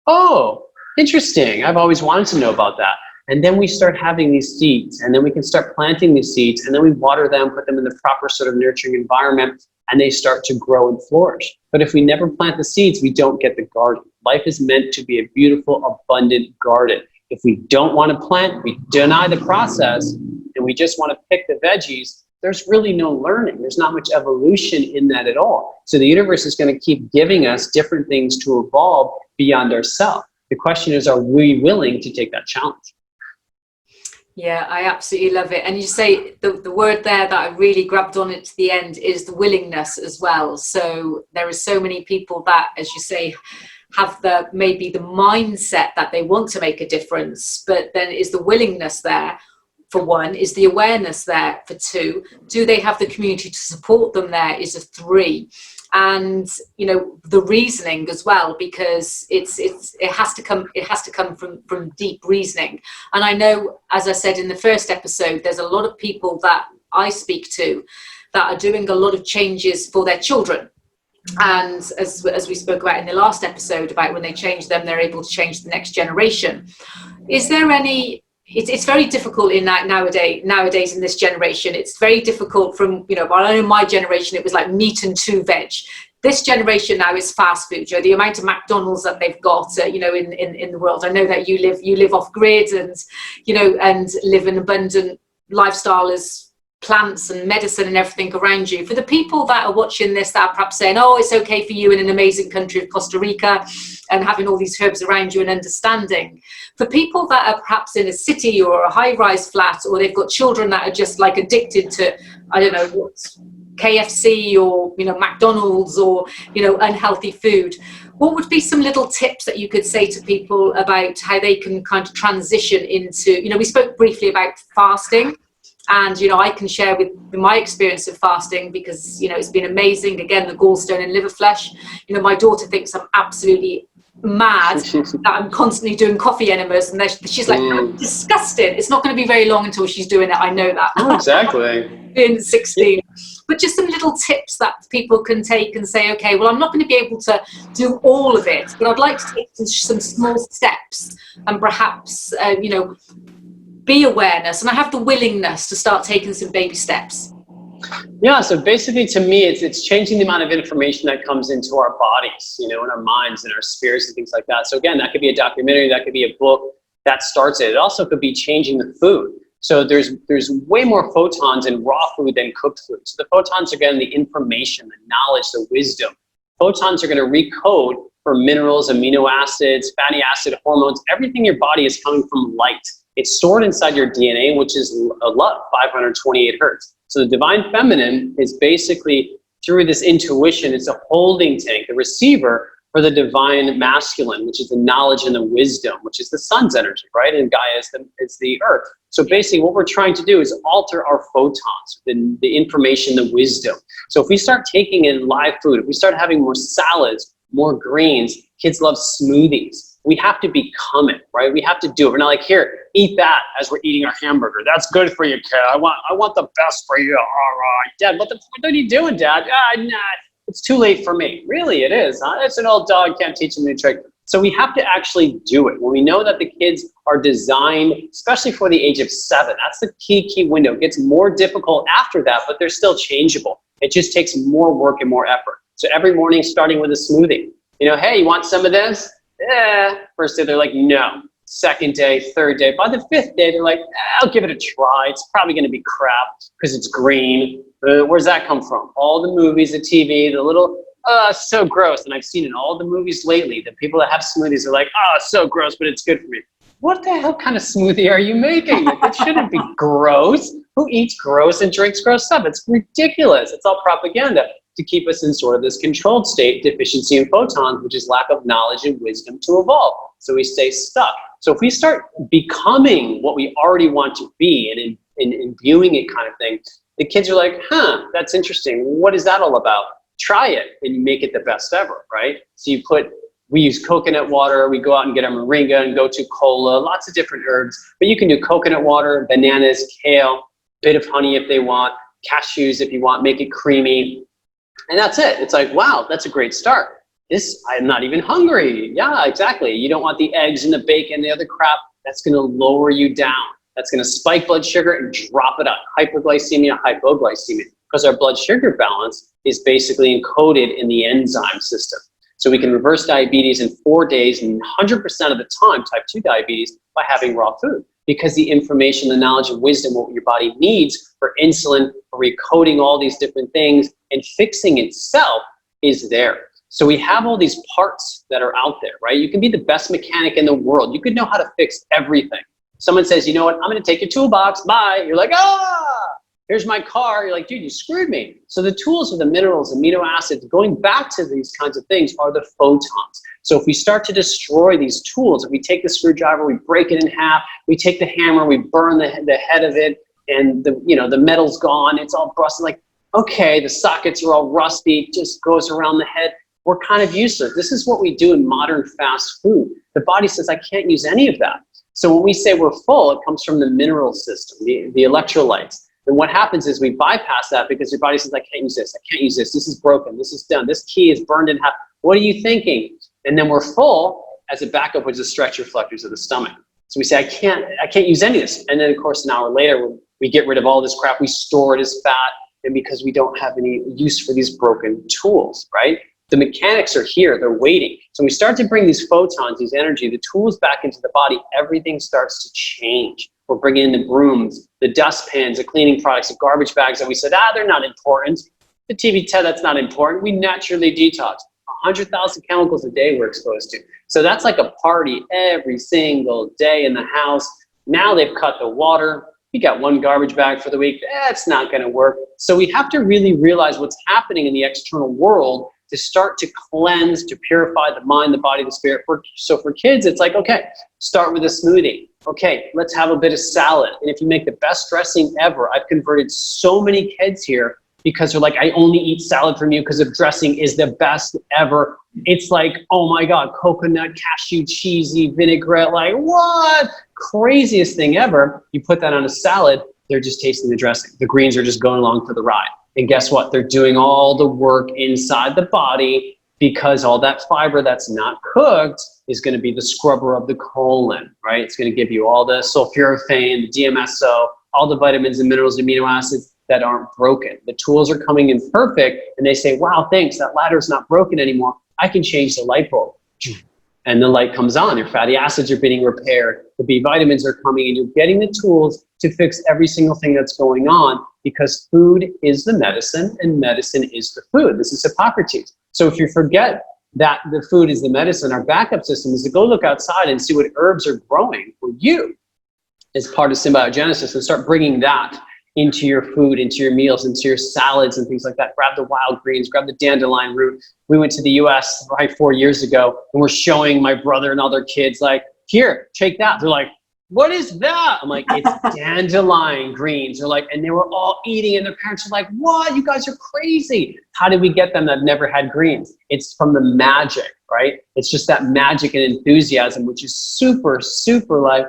Oh, interesting. I've always wanted to know about that. And then we start having these seeds, and then we can start planting these seeds, and then we water them, put them in the proper sort of nurturing environment, and they start to grow and flourish. But if we never plant the seeds, we don't get the garden. Life is meant to be a beautiful, abundant garden. If we don't want to plant, we deny the process, and we just want to pick the veggies, there's really no learning. There's not much evolution in that at all. So the universe is going to keep giving us different things to evolve beyond ourselves. The question is, are we willing to take that challenge? Yeah, I absolutely love it. And you say the word there that I really grabbed on it to the end is the willingness as well. So there are so many people that, as you say, have maybe the mindset that they want to make a difference, but then is the willingness there? For one, is the awareness there? For two, do they have the community to support them there? Is a three. And you know, the reasoning as well, because it has to come from deep reasoning. And I know, as I said in the first episode, there's a lot of people that I speak to that are doing a lot of changes for their children. And as we spoke about in the last episode, about when they change them, they're able to change the next generation. Is there any? It's very difficult in that nowadays in this generation. It's very difficult from, you know, I know in my generation it was like meat and 2 veg. This generation now is fast food. You know, the amount of McDonald's that they've got, you know, in the world. I know that you live off grid and, you know, and live an abundant lifestyle as plants and medicine and everything around you. For the people that are watching this that are perhaps saying, oh, it's okay for you in an amazing country of Costa Rica and having all these herbs around you and understanding. For people that are perhaps in a city or a high-rise flat, or they've got children that are just like addicted to, I don't know, what, KFC or, you know, McDonald's or, you know, unhealthy food, what would be some little tips that you could say to people about how they can kind of transition into, you know, we spoke briefly about fasting. And, you know, I can share with my experience of fasting because, you know, it's been amazing. Again, the gallstone and liver flesh. You know, my daughter thinks I'm absolutely mad that I'm constantly doing coffee enemas. And she's like, disgusting. It's not going to be very long until she's doing it. I know that. Oh, exactly. In 16. But just some little tips that people can take and say, okay, well, I'm not going to be able to do all of it, but I'd like to take some small steps and perhaps, you know, be awareness, and I have the willingness to start taking some baby steps. Yeah, so basically to me, it's changing the amount of information that comes into our bodies, you know, in our minds and our spirits and things like that. So again, that could be a documentary, that could be a book that starts it. It also could be changing the food. So there's way more photons in raw food than cooked food. So the photons are getting the information, the knowledge, the wisdom. Photons are going to recode for minerals, amino acids, fatty acid, hormones. Everything in your body is coming from light. It's stored inside your DNA, which is a lot, 528 hertz. So the divine feminine is basically, through this intuition, it's a holding tank, a receiver for the divine masculine, which is the knowledge and the wisdom, which is the sun's energy, right? And Gaia is the earth. So basically what we're trying to do is alter our photons, the information, the wisdom. So if we start taking in live food, if we start having more salads, more greens, kids love smoothies. We have to become it, right? We have to do it. We're not like, here, eat that as we're eating our hamburger. That's good for you, kid. I want the best for you. All right, Dad, what are you doing, Dad? Nah, it's too late for me. Really, it is, huh? It's an old dog, can't teach him a new trick. So we have to actually do it. When we know that the kids are designed, especially for the age of 7, that's the key window. It gets more difficult after that, but they're still changeable. It just takes more work and more effort. So every morning, starting with a smoothie. You know, hey, you want some of this? First day, they're like, no. Second day, third day. By the 5th day, they're like, I'll give it a try. It's probably going to be crap because it's green. Where's that come from? All the movies, the TV, the little, so gross. And I've seen in all the movies lately, the people that have smoothies are like, so gross, but it's good for me. What the hell kind of smoothie are you making? It shouldn't be gross. Who eats gross and drinks gross stuff? It's ridiculous. It's all propaganda to keep us in sort of this controlled state, deficiency in photons, which is lack of knowledge and wisdom to evolve. So we stay stuck. So if we start becoming what we already want to be and imbuing it kind of thing, the kids are like, that's interesting. What is that all about? Try it and you make it the best ever, right? So we use coconut water, we go out and get our moringa and go to cola, lots of different herbs, but you can do coconut water, bananas, kale, bit of honey if they want, cashews if you want, make it creamy. And that's it. It's like, wow, that's a great start. I'm not even hungry. Yeah, exactly. You don't want the eggs and the bacon, the other crap. That's going to lower you down. That's going to spike blood sugar and drop it up. Hyperglycemia, hypoglycemia, because our blood sugar balance is basically encoded in the enzyme system. So we can reverse diabetes in 4 days and 100% of the time, type 2 diabetes, by having raw food. Because the information, the knowledge and wisdom, what your body needs for insulin, for recoding all these different things and fixing itself is there. So we have all these parts that are out there, right? You can be the best mechanic in the world. You could know how to fix everything. Someone says, you know what, I'm gonna take your toolbox, bye. You're like, here's my car. You're like, dude, you screwed me. So the tools are the minerals, amino acids, going back to these kinds of things are the photons. So if we start to destroy these tools, if we take the screwdriver, we break it in half, we take the hammer, we burn the head of it, and the metal's gone, it's all rusted, like, okay, the sockets are all rusty, it just goes around the head. We're kind of useless. This is what we do in modern fast food. The body says, I can't use any of that. So when we say we're full, it comes from the mineral system, the electrolytes. And what happens is we bypass that because your body says, I can't use this, I can't use this, this is broken, this is done, this key is burned in half. What are you thinking? And then we're full as a backup, which is stretch reflectors of the stomach. So we say, I can't use any of this. And then of course, an hour later, we get rid of all this crap, we store it as fat, and because we don't have any use for these broken tools, right? The mechanics are here, they're waiting. So when we start to bring these photons, these energy, the tools back into the body, everything starts to change. We're bringing in the brooms, the dustpans, the cleaning products, the garbage bags that we said, they're not important. The TV set, that's not important. We naturally detox. 100,000 chemicals a day we're exposed to. So that's like a party every single day in the house. Now they've cut the water. We got one garbage bag for the week. That's not gonna work. So we have to really realize what's happening in the external world to start to cleanse, to purify the mind, the body, the spirit. So for kids, it's like, okay, start with a smoothie. Okay, let's have a bit of salad. And if you make the best dressing ever, I've converted so many kids here because they're like, I only eat salad from you because the dressing is the best ever. It's like, oh my God, coconut, cashew, cheesy, vinaigrette, like what? Craziest thing ever. You put that on a salad, they're just tasting the dressing. The greens are just going along for the ride. And guess what? They're doing all the work inside the body because all that fiber that's not cooked is going to be the scrubber of the colon, right? It's going to give you all the sulforaphane, the DMSO, all the vitamins and minerals, amino acids that aren't broken. The tools are coming in perfect and they say, wow, thanks, that ladder's not broken anymore. I can change the light bulb. And the light comes on, your fatty acids are being repaired, the B vitamins are coming, and you're getting the tools to fix every single thing that's going on because food is the medicine and medicine is the food. This is Hippocrates. So if you forget that the food is the medicine, our backup system is to go look outside and see what herbs are growing for you as part of symbiogenesis and start bringing that into your food, into your meals, into your salads and things like that. Grab the wild greens, grab the dandelion root. We went to the US right 4 years ago and we're showing my brother and other kids like, here, take that. They're like, what is that? I'm like, it's dandelion greens. They're like, and they were all eating and their parents were like, what? You guys are crazy. How did we get them that never had greens? It's from the magic, right? It's just that magic and enthusiasm, which is super, super like,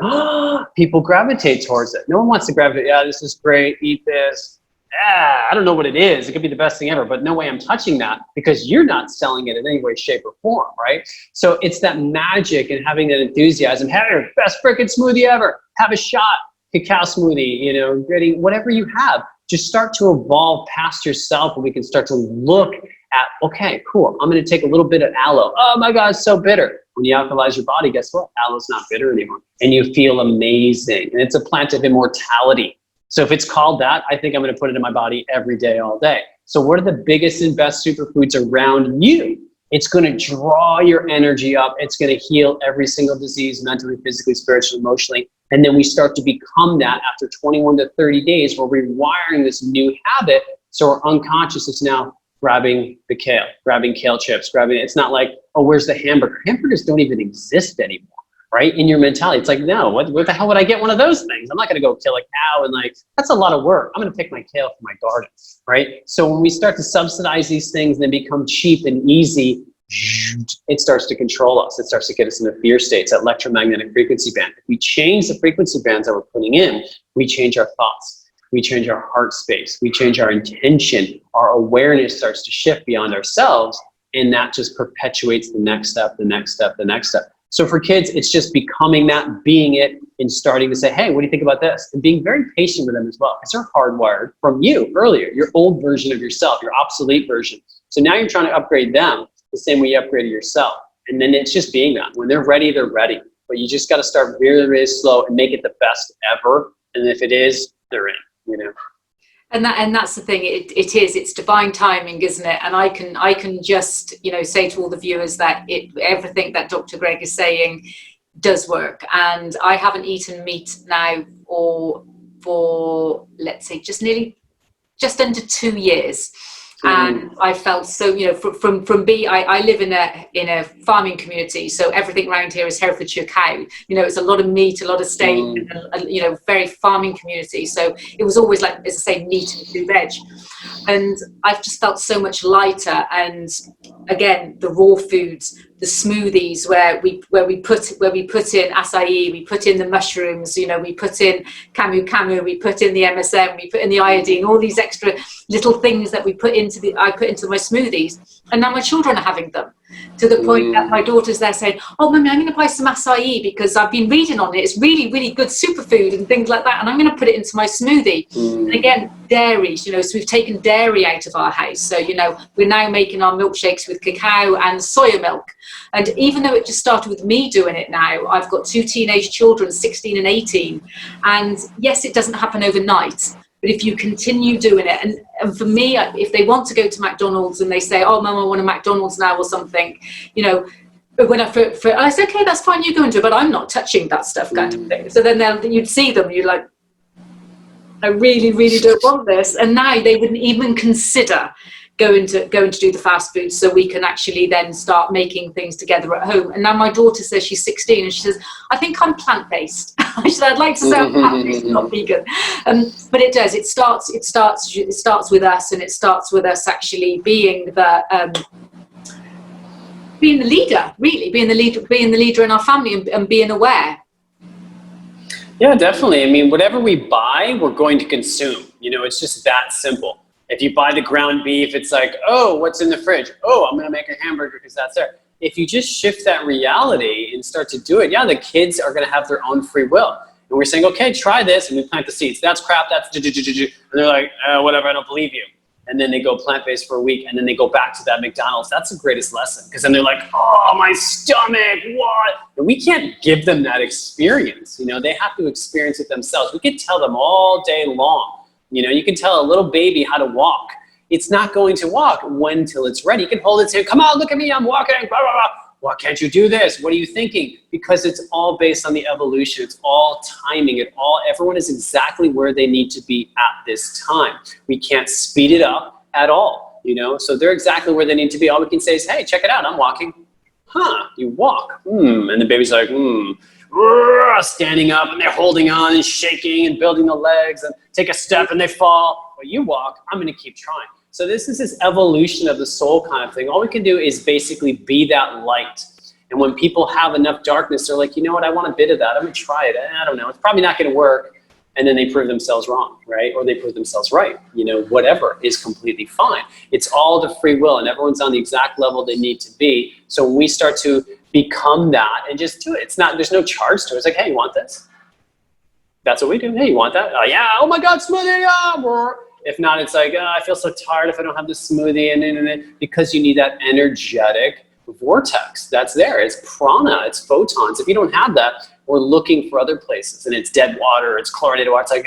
people gravitate towards it. No one wants to gravitate, yeah, this is great, eat this. I don't know what it is. It could be the best thing ever, but no way I'm touching that, because you're not selling it in any way, shape, or form, right? So it's that magic and having that enthusiasm. Have your best freaking smoothie ever. Have a shot, cacao smoothie, you know, gritty, whatever you have. Just start to evolve past yourself, and we can start to look at, okay, cool, I'm going to take a little bit of aloe. Oh my God, it's so bitter. When you alkalize your body, guess what? Aloe's not bitter anymore. And you feel amazing. And it's a plant of immortality. So if it's called that, I think I'm going to put it in my body every day, all day. So what are the biggest and best superfoods around you? It's going to draw your energy up. It's going to heal every single disease, mentally, physically, spiritually, emotionally. And then we start to become that after 21 to 30 days. We're rewiring this new habit. So our unconscious is now grabbing the kale, grabbing kale chips, grabbing it. It's not like, oh, where's the hamburger? Hamburgers don't even exist anymore, right? In your mentality, it's like, no, what the hell would I get one of those things? I'm not going to go kill a cow, and like, that's a lot of work. I'm going to pick my kale from my garden, right? So when we start to subsidize these things and they become cheap and easy, it starts to control us. It starts to get us into fear states, that electromagnetic frequency band. If we change the frequency bands that we're putting in, we change our thoughts. We change our heart space. We change our intention. Our awareness starts to shift beyond ourselves, and that just perpetuates the next step, the next step, the next step. So for kids, it's just becoming that, being it, and starting to say, hey, what do you think about this? And being very patient with them as well, because they're hardwired from you earlier, your old version of yourself, your obsolete version. So now you're trying to upgrade them the same way you upgraded yourself. And then it's just being that. When they're ready, they're ready. But you just got to start really, really slow and make it the best ever. And if it is, they're in. You know, and that's the thing. It's divine timing, isn't it? And I can just, you know, say to all the viewers that everything that Dr. Greg is saying does work. And I haven't eaten meat now for let's say just under 2 years. And I felt so, you know, I live in a farming community, so everything around here is Herefordshire cow. You know, it's a lot of meat, a lot of steak, and, you know, very farming community. So it was always like, as I say, meat and blue veg. And I've just felt so much lighter. And again, the raw foods, the smoothies where we put in acai, we put in the mushrooms, you know, we put in camu, we put in the MSM, we put in the iodine, all these extra little things that I put into my smoothies, and now my children are having them, to the point that my daughter's there saying, oh mummy, I'm going to buy some acai because I've been reading on it, it's really, really good superfood and things like that, and I'm going to put it into my smoothie. And again, dairies, you know, so we've taken dairy out of our house, so, you know, we're now making our milkshakes with cacao and soya milk. And even though it just started with me doing it now, I've got 2 teenage children, 16 and 18. And yes, it doesn't happen overnight, but if you continue doing it, and for me, if they want to go to McDonald's and they say, oh, Mum, I want a McDonald's now or something, you know, when I say, okay, that's fine, you go and do it, but I'm not touching that stuff, kind of thing. So then you'd see them, you're like, I really, really don't want this. And now they wouldn't even consider going to do the fast food, so we can actually then start making things together at home. And now my daughter says, she's 16, and she says, I think I'm plant-based. She said, I'd like to say I'm plant-based, not vegan. But it does. It starts with us, and it starts with us actually being the leader, really, being the leader in our family, and being aware. Yeah, definitely. I mean, whatever we buy, we're going to consume. You know, it's just that simple. If you buy the ground beef, it's like, oh, what's in the fridge? Oh, I'm going to make a hamburger because that's there. If you just shift that reality and start to do it, yeah, the kids are going to have their own free will. And we're saying, okay, try this, and we plant the seeds. That's crap, that's and they're like, whatever, I don't believe you. And then they go plant-based for a week, and then they go back to that McDonald's. That's the greatest lesson, because then they're like, oh, my stomach, what? And we can't give them that experience. You know, they have to experience it themselves. We could tell them all day long. You know, you can tell a little baby how to walk. It's not going to walk until it's ready. You can hold it and say, come on, look at me, I'm walking, blah, blah, blah. Why can't you do this? What are you thinking? Because it's all based on the evolution. It's all timing. Everyone is exactly where they need to be at this time. We can't speed it up at all, you know? So they're exactly where they need to be. All we can say is, hey, check it out, I'm walking. Huh, you walk. And the baby's like, standing up, and they're holding on and shaking and building the legs, and take a step and they fall. But you walk, I'm gonna keep trying. So this is this evolution of the soul kind of thing. All we can do is basically be that light. And when people have enough darkness, they're like, you know what, I want a bit of that. I'm gonna try it. I don't know, it's probably not gonna work. and then they prove themselves wrong, right? Or they prove themselves right. You know, whatever is completely fine. It's all the free will, and everyone's on the exact level they need to be. So when we start to become that and just do it, it's not, there's no charge to it. It's like, hey, you want this? That's what we do. Hey, you want that? Yeah. Oh my God, smoothie. Yeah. If not, it's like, I feel so tired if I don't have this smoothie, and because you need that energetic vortex that's there. It's prana, it's photons. If you don't have that, we're looking for other places, and it's dead water, it's chlorinated water. It's like,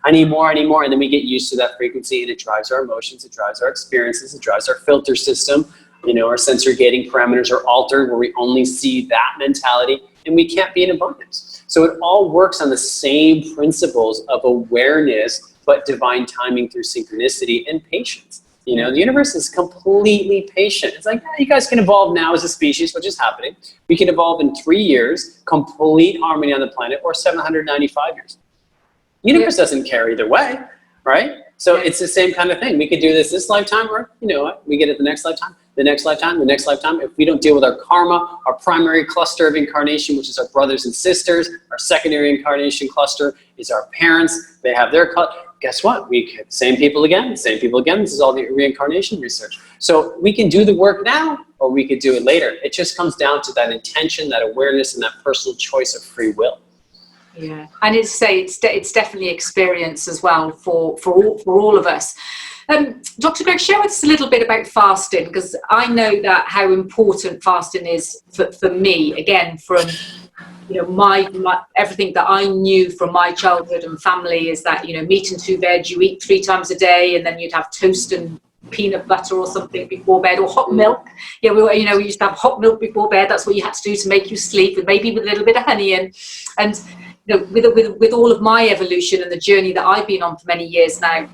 I need more, and then we get used to that frequency, and it drives our emotions, it drives our experiences, it drives our filter system. You know, our sensory gating parameters are altered where we only see that mentality, and we can't be in abundance. So it all works on the same principles of awareness, but divine timing through synchronicity and patience. You know, the universe is completely patient. It's like, you guys can evolve now as a species, which is happening. We can evolve in 3 years, complete harmony on the planet, or 795 years. The universe doesn't care either way, right? So it's the same kind of thing. We could do this lifetime, or, you know what, we get it the next lifetime, the next lifetime, the next lifetime. If we don't deal with our karma, our primary cluster of incarnation, which is our brothers and sisters, our secondary incarnation cluster is our parents. They have their guess what? We same people again. This is all the reincarnation research. So we can do the work now, or we could do it later. It just comes down to that intention, that awareness, and that personal choice of free will. Yeah, and it's definitely experience as well for all of us. Dr. Greg, share with us a little bit about fasting, because I know that how important fasting is for me. Again, from my everything that I knew from my childhood and family is that, meat and 2 veg, you eat 3 times a day, and then you'd have toast and peanut butter or something before bed, or hot milk. Yeah, we used to have hot milk before bed. That's what you had to do to make you sleep, and maybe with a little bit of honey in. And with all of my evolution and the journey that I've been on for many years now,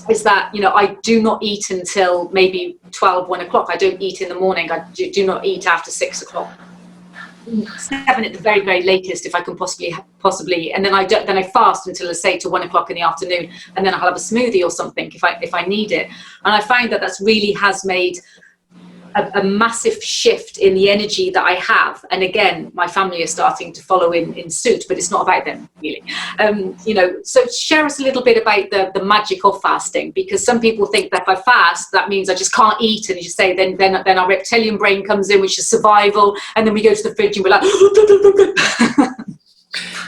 is that I do not eat until maybe 1 o'clock. I don't eat in the morning. I do not eat after 6 o'clock. 7 at the very, very latest, if I can possibly, and then I fast until, say, to 1 o'clock in the afternoon, and then I'll have a smoothie or something if I need it. And I find that that's really has made a massive shift in the energy that I have. And again, my family is starting to follow in suit, but it's not about them really. So share us a little bit about the magic of fasting, because some people think that if I fast, that means I just can't eat. And you say, then our reptilian brain comes in, which is survival. And then we go to the fridge and we're like,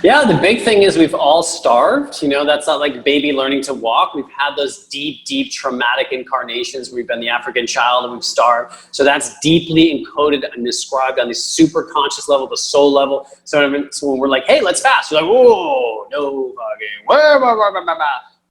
Yeah, the big thing is we've all starved. That's not like baby learning to walk. We've had those deep, deep traumatic incarnations. We've been the African child and we've starved. So that's deeply encoded and described on the super conscious level, the soul level. So when we're like, hey, let's fast, you're like, whoa, no fucking,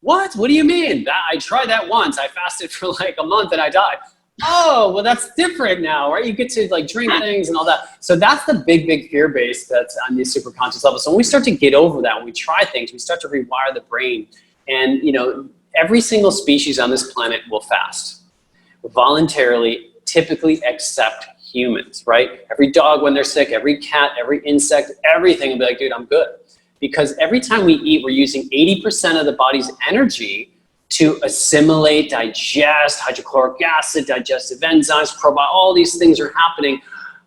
what do you mean? I tried that once. I fasted for like a month and I died. Oh, well, that's different now, right? You get to like drink things and all that. So that's the big, big fear base that's on the super conscious level. So when we start to get over that, when we try things, we start to rewire the brain. And, every single species on this planet will fast voluntarily, typically except humans, right? Every dog when they're sick, every cat, every insect, everything will be like, dude, I'm good. Because every time we eat, we're using 80% of the body's energy to assimilate, digest, hydrochloric acid, digestive enzymes, probiotics, all these things are happening.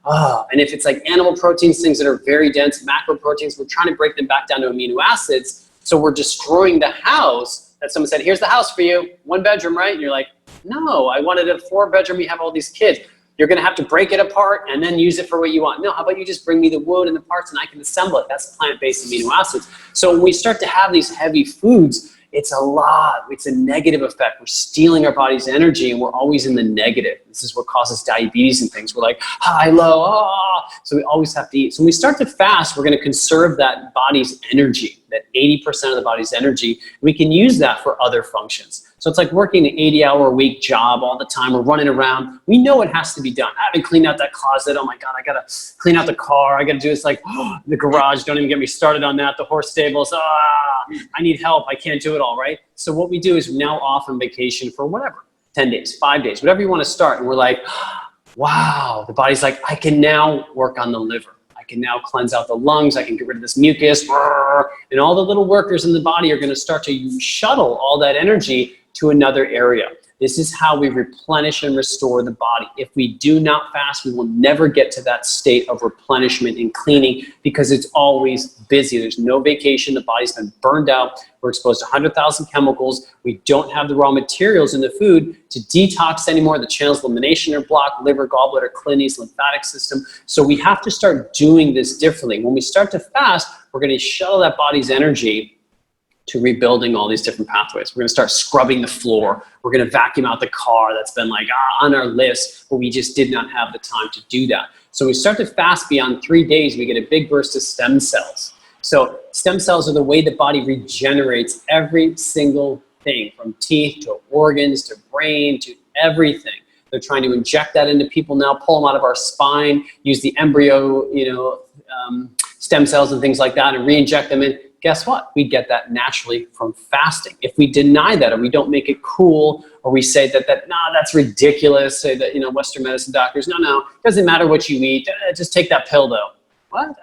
And if it's like animal proteins, things that are very dense, macro proteins, we're trying to break them back down to amino acids. So we're destroying the house that someone said, here's the house for you, 1 bedroom, right? And you're like, no, I wanted a 4 bedroom, you have all these kids. You're gonna have to break it apart and then use it for what you want. No, how about you just bring me the wood and the parts and I can assemble it. That's plant-based amino acids. So when we start to have these heavy foods, it's a lot. It's a negative effect. We're stealing our body's energy and we're always in the negative. This is what causes diabetes and things. We're like high, low, So we always have to eat. So when we start to fast, we're going to conserve that body's energy, that 80% of the body's energy. We can use that for other functions. So it's like working an 80-hour-a-week job all the time. We're running around. We know it has to be done. I haven't cleaned out that closet. Oh my God, I got to clean out the car. I got to do this, like the garage. Don't even get me started on that. The horse stables. I need help. I can't do it all, right? So what we do is we're now off on vacation for whatever, 10 days, 5 days, whatever you want to start. And we're like, wow, the body's like, I can now work on the liver. I can now cleanse out the lungs. I can get rid of this mucus. And all the little workers in the body are going to start to shuttle all that energy to another area. This is how we replenish and restore the body. If we do not fast, we will never get to that state of replenishment and cleaning because it's always busy. There's no vacation. The body's been burned out. We're exposed to 100,000 chemicals. We don't have the raw materials in the food to detox anymore. The channels of elimination are blocked, liver, gallbladder, kidneys, lymphatic system. So we have to start doing this differently. When we start to fast, we're going to shuttle that body's energy to rebuilding all these different pathways. We're gonna start scrubbing the floor. We're gonna vacuum out the car that's been like on our list, but we just did not have the time to do that. So when we start to fast beyond 3 days, we get a big burst of stem cells. So stem cells are the way the body regenerates every single thing, from teeth to organs to brain to everything. They're trying to inject that into people now, pull them out of our spine, use the embryo, stem cells and things like that and re-inject them in. Guess what? We get that naturally from fasting. If we deny that or we don't make it cool or we say that's ridiculous, say that, Western medicine doctors, no, it doesn't matter what you eat, just take that pill though. What?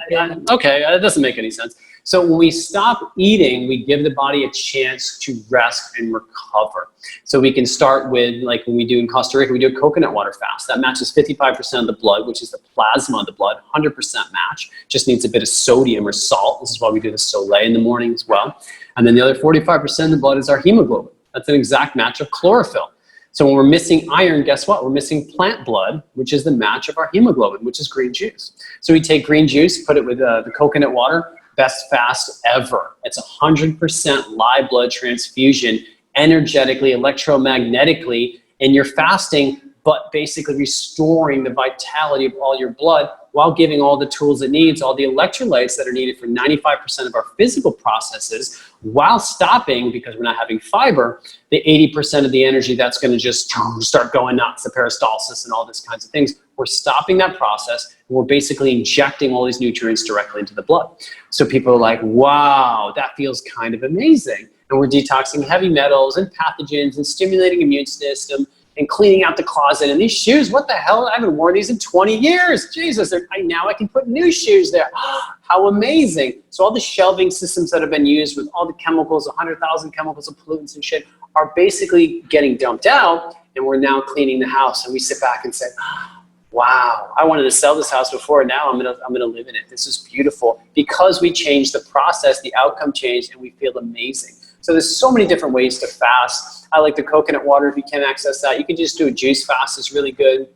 Okay, that doesn't make any sense. So when we stop eating, we give the body a chance to rest and recover. So we can start with, like when we do in Costa Rica, we do a coconut water fast. That matches 55% of the blood, which is the plasma of the blood, 100% match. Just needs a bit of sodium or salt. This is why we do the Soleil in the morning as well. And then the other 45% of the blood is our hemoglobin. That's an exact match of chlorophyll. So when we're missing iron, guess what? We're missing plant blood, which is the match of our hemoglobin, which is green juice. So we take green juice, put it with the coconut water, best fast ever. It's 100% live blood transfusion, energetically, electromagnetically, and you're fasting, but basically restoring the vitality of all your blood while giving all the tools it needs, all the electrolytes that are needed for 95% of our physical processes, while stopping, because we're not having fiber, the 80% of the energy that's gonna just start going nuts, the peristalsis and all these kinds of things. We're stopping that process, and we're basically injecting all these nutrients directly into the blood. So people are like, wow, that feels kind of amazing. And we're detoxing heavy metals and pathogens and stimulating immune system and cleaning out the closet. And these shoes, what the hell? I haven't worn these in 20 years. Jesus, now I can put new shoes there. How amazing. So all the shelving systems that have been used with all the chemicals, 100,000 chemicals and pollutants and shit, are basically getting dumped out, and we're now cleaning the house. And we sit back and say, wow, I wanted to sell this house before, now I'm gonna live in it. This is beautiful. Because we changed the process, the outcome changed, and we feel amazing. So there's so many different ways to fast. I like the coconut water if you can access that. You can just do a juice fast, it's really good.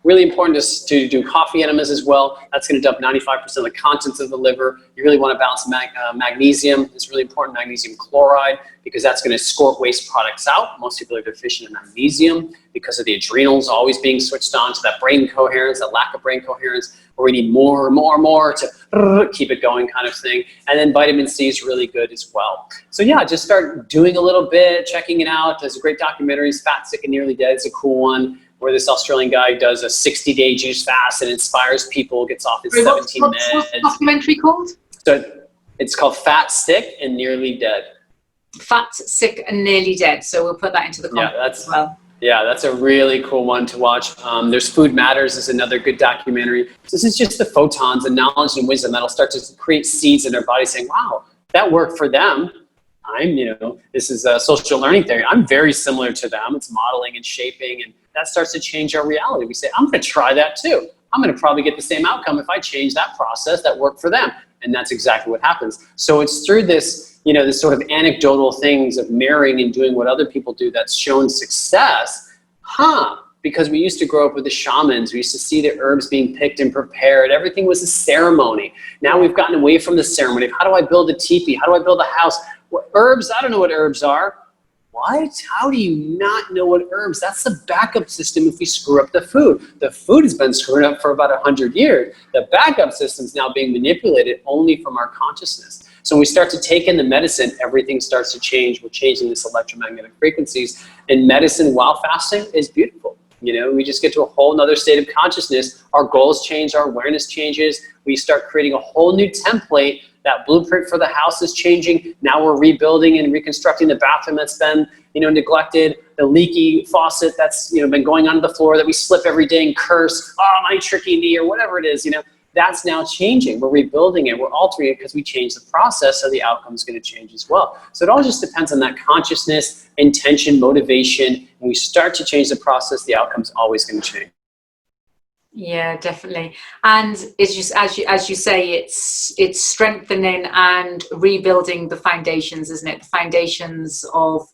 Really important to do coffee enemas as well. That's gonna dump 95% of the contents of the liver. You really wanna balance magnesium. It's really important, magnesium chloride, because that's gonna escort waste products out. Most people are deficient in magnesium because of the adrenals always being switched on to that brain coherence, that lack of brain coherence, where we need more to keep it going kind of thing. And then vitamin C is really good as well. So yeah, just start doing a little bit, checking it out. There's a great documentary, Fat, Sick, and Nearly Dead. It's a cool one, where this Australian guy does a 60-day juice fast and inspires people, gets off his 17 meds. What's the documentary called? So it's called Fat, Sick, and Nearly Dead. Fat, Sick, and Nearly Dead. So we'll put that into the comments as well. Yeah, that's a really cool one to watch. There's Food Matters is another good documentary. This is just the photons and knowledge and wisdom that'll start to create seeds in their body saying, wow, that worked for them. This is a social learning theory. I'm very similar to them. It's modeling and shaping, and that starts to change our reality. We say, I'm gonna try that too. I'm gonna probably get the same outcome if I change that process that worked for them. And that's exactly what happens. So it's through this, this sort of anecdotal things of marrying and doing what other people do that's shown success, because we used to grow up with the shamans. We used to see the herbs being picked and prepared. Everything was a ceremony. Now we've gotten away from the ceremony of how do I build a teepee? How do I build a house? What herbs? I don't know what herbs are. What? How do you not know what herbs? That's the backup system if we screw up the food. The food has been screwed up for about 100 years. The backup system is now being manipulated only from our consciousness. So when we start to take in the medicine, everything starts to change. We're changing this electromagnetic frequencies. And medicine while fasting is beautiful. We just get to a whole nother state of consciousness. Our goals change, our awareness changes. We start creating a whole new template. That blueprint for the house is changing. Now we're rebuilding and reconstructing the bathroom that's been, neglected, the leaky faucet that's, been going onto the floor that we slip every day and curse, oh, my tricky knee, or whatever it is, that's now changing. We're rebuilding it, we're altering it because we changed the process, so the outcome is going to change as well. So it all just depends on that consciousness, intention, motivation. When we start to change the process, the outcome's always going to change. Yeah, definitely. And it's just as you say, it's strengthening and rebuilding the foundations, isn't it? The foundations of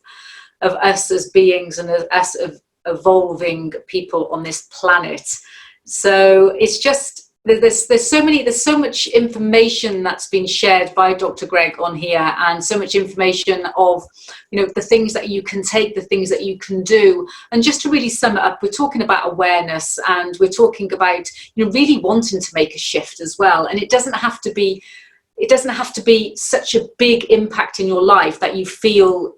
us as beings and us of evolving people on this planet. So it's just there's so much information that's been shared by Dr. Greg on here, and so much information of, you know, the things that you can take, the things that you can do. And just to really sum it up, we're talking about awareness, and we're talking about, you know, really wanting to make a shift as well. And it doesn't have to be such a big impact in your life that you feel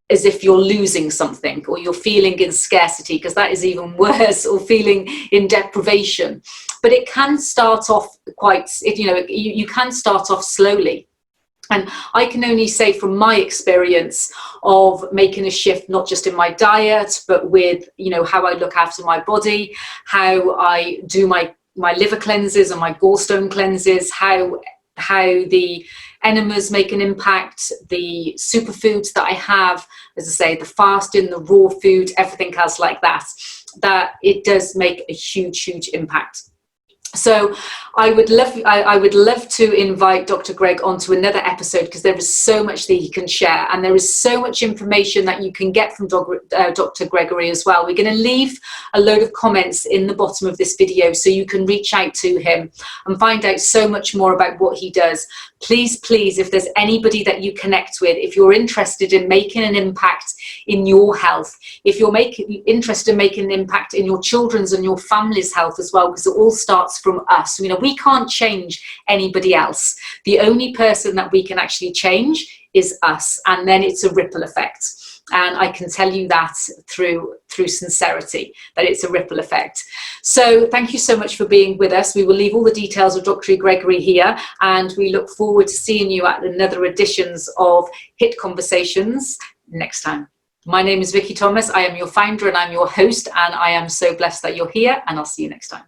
as if you're losing something, or you're feeling in scarcity, because that is even worse, or feeling in deprivation. But it can start off you can start off slowly. And I can only say from my experience of making a shift, not just in my diet, but with, you know, how I look after my body, how I do my liver cleanses and my gallstone cleanses, how the enemas make an impact, the superfoods that I have, as I say, the fasting, the raw food, everything else like that, that it does make a huge impact. So I would love to invite Dr. Greg onto another episode, because there is so much that he can share, and there is so much information that you can get from Dr. Gregory as well. We're going to leave a load of comments in the bottom of this video so you can reach out to him and find out so much more about what he does. Please, if there's anybody that you connect with, if you're interested in making an impact in your health, if you're interested in making an impact in your children's and your family's health as well, because it all starts from us. You know, we can't change anybody else. The only person that we can actually change is us, and then it's a ripple effect. And I can tell you that through sincerity, that it's a ripple effect. So thank you so much for being with us. We will leave all the details of Dr. Gregory here, and we look forward to seeing you at another editions of HIT Conversations next time. My name is Vikki Thomas. I am your founder and I'm your host, and I am so blessed that you're here, and I'll see you next time.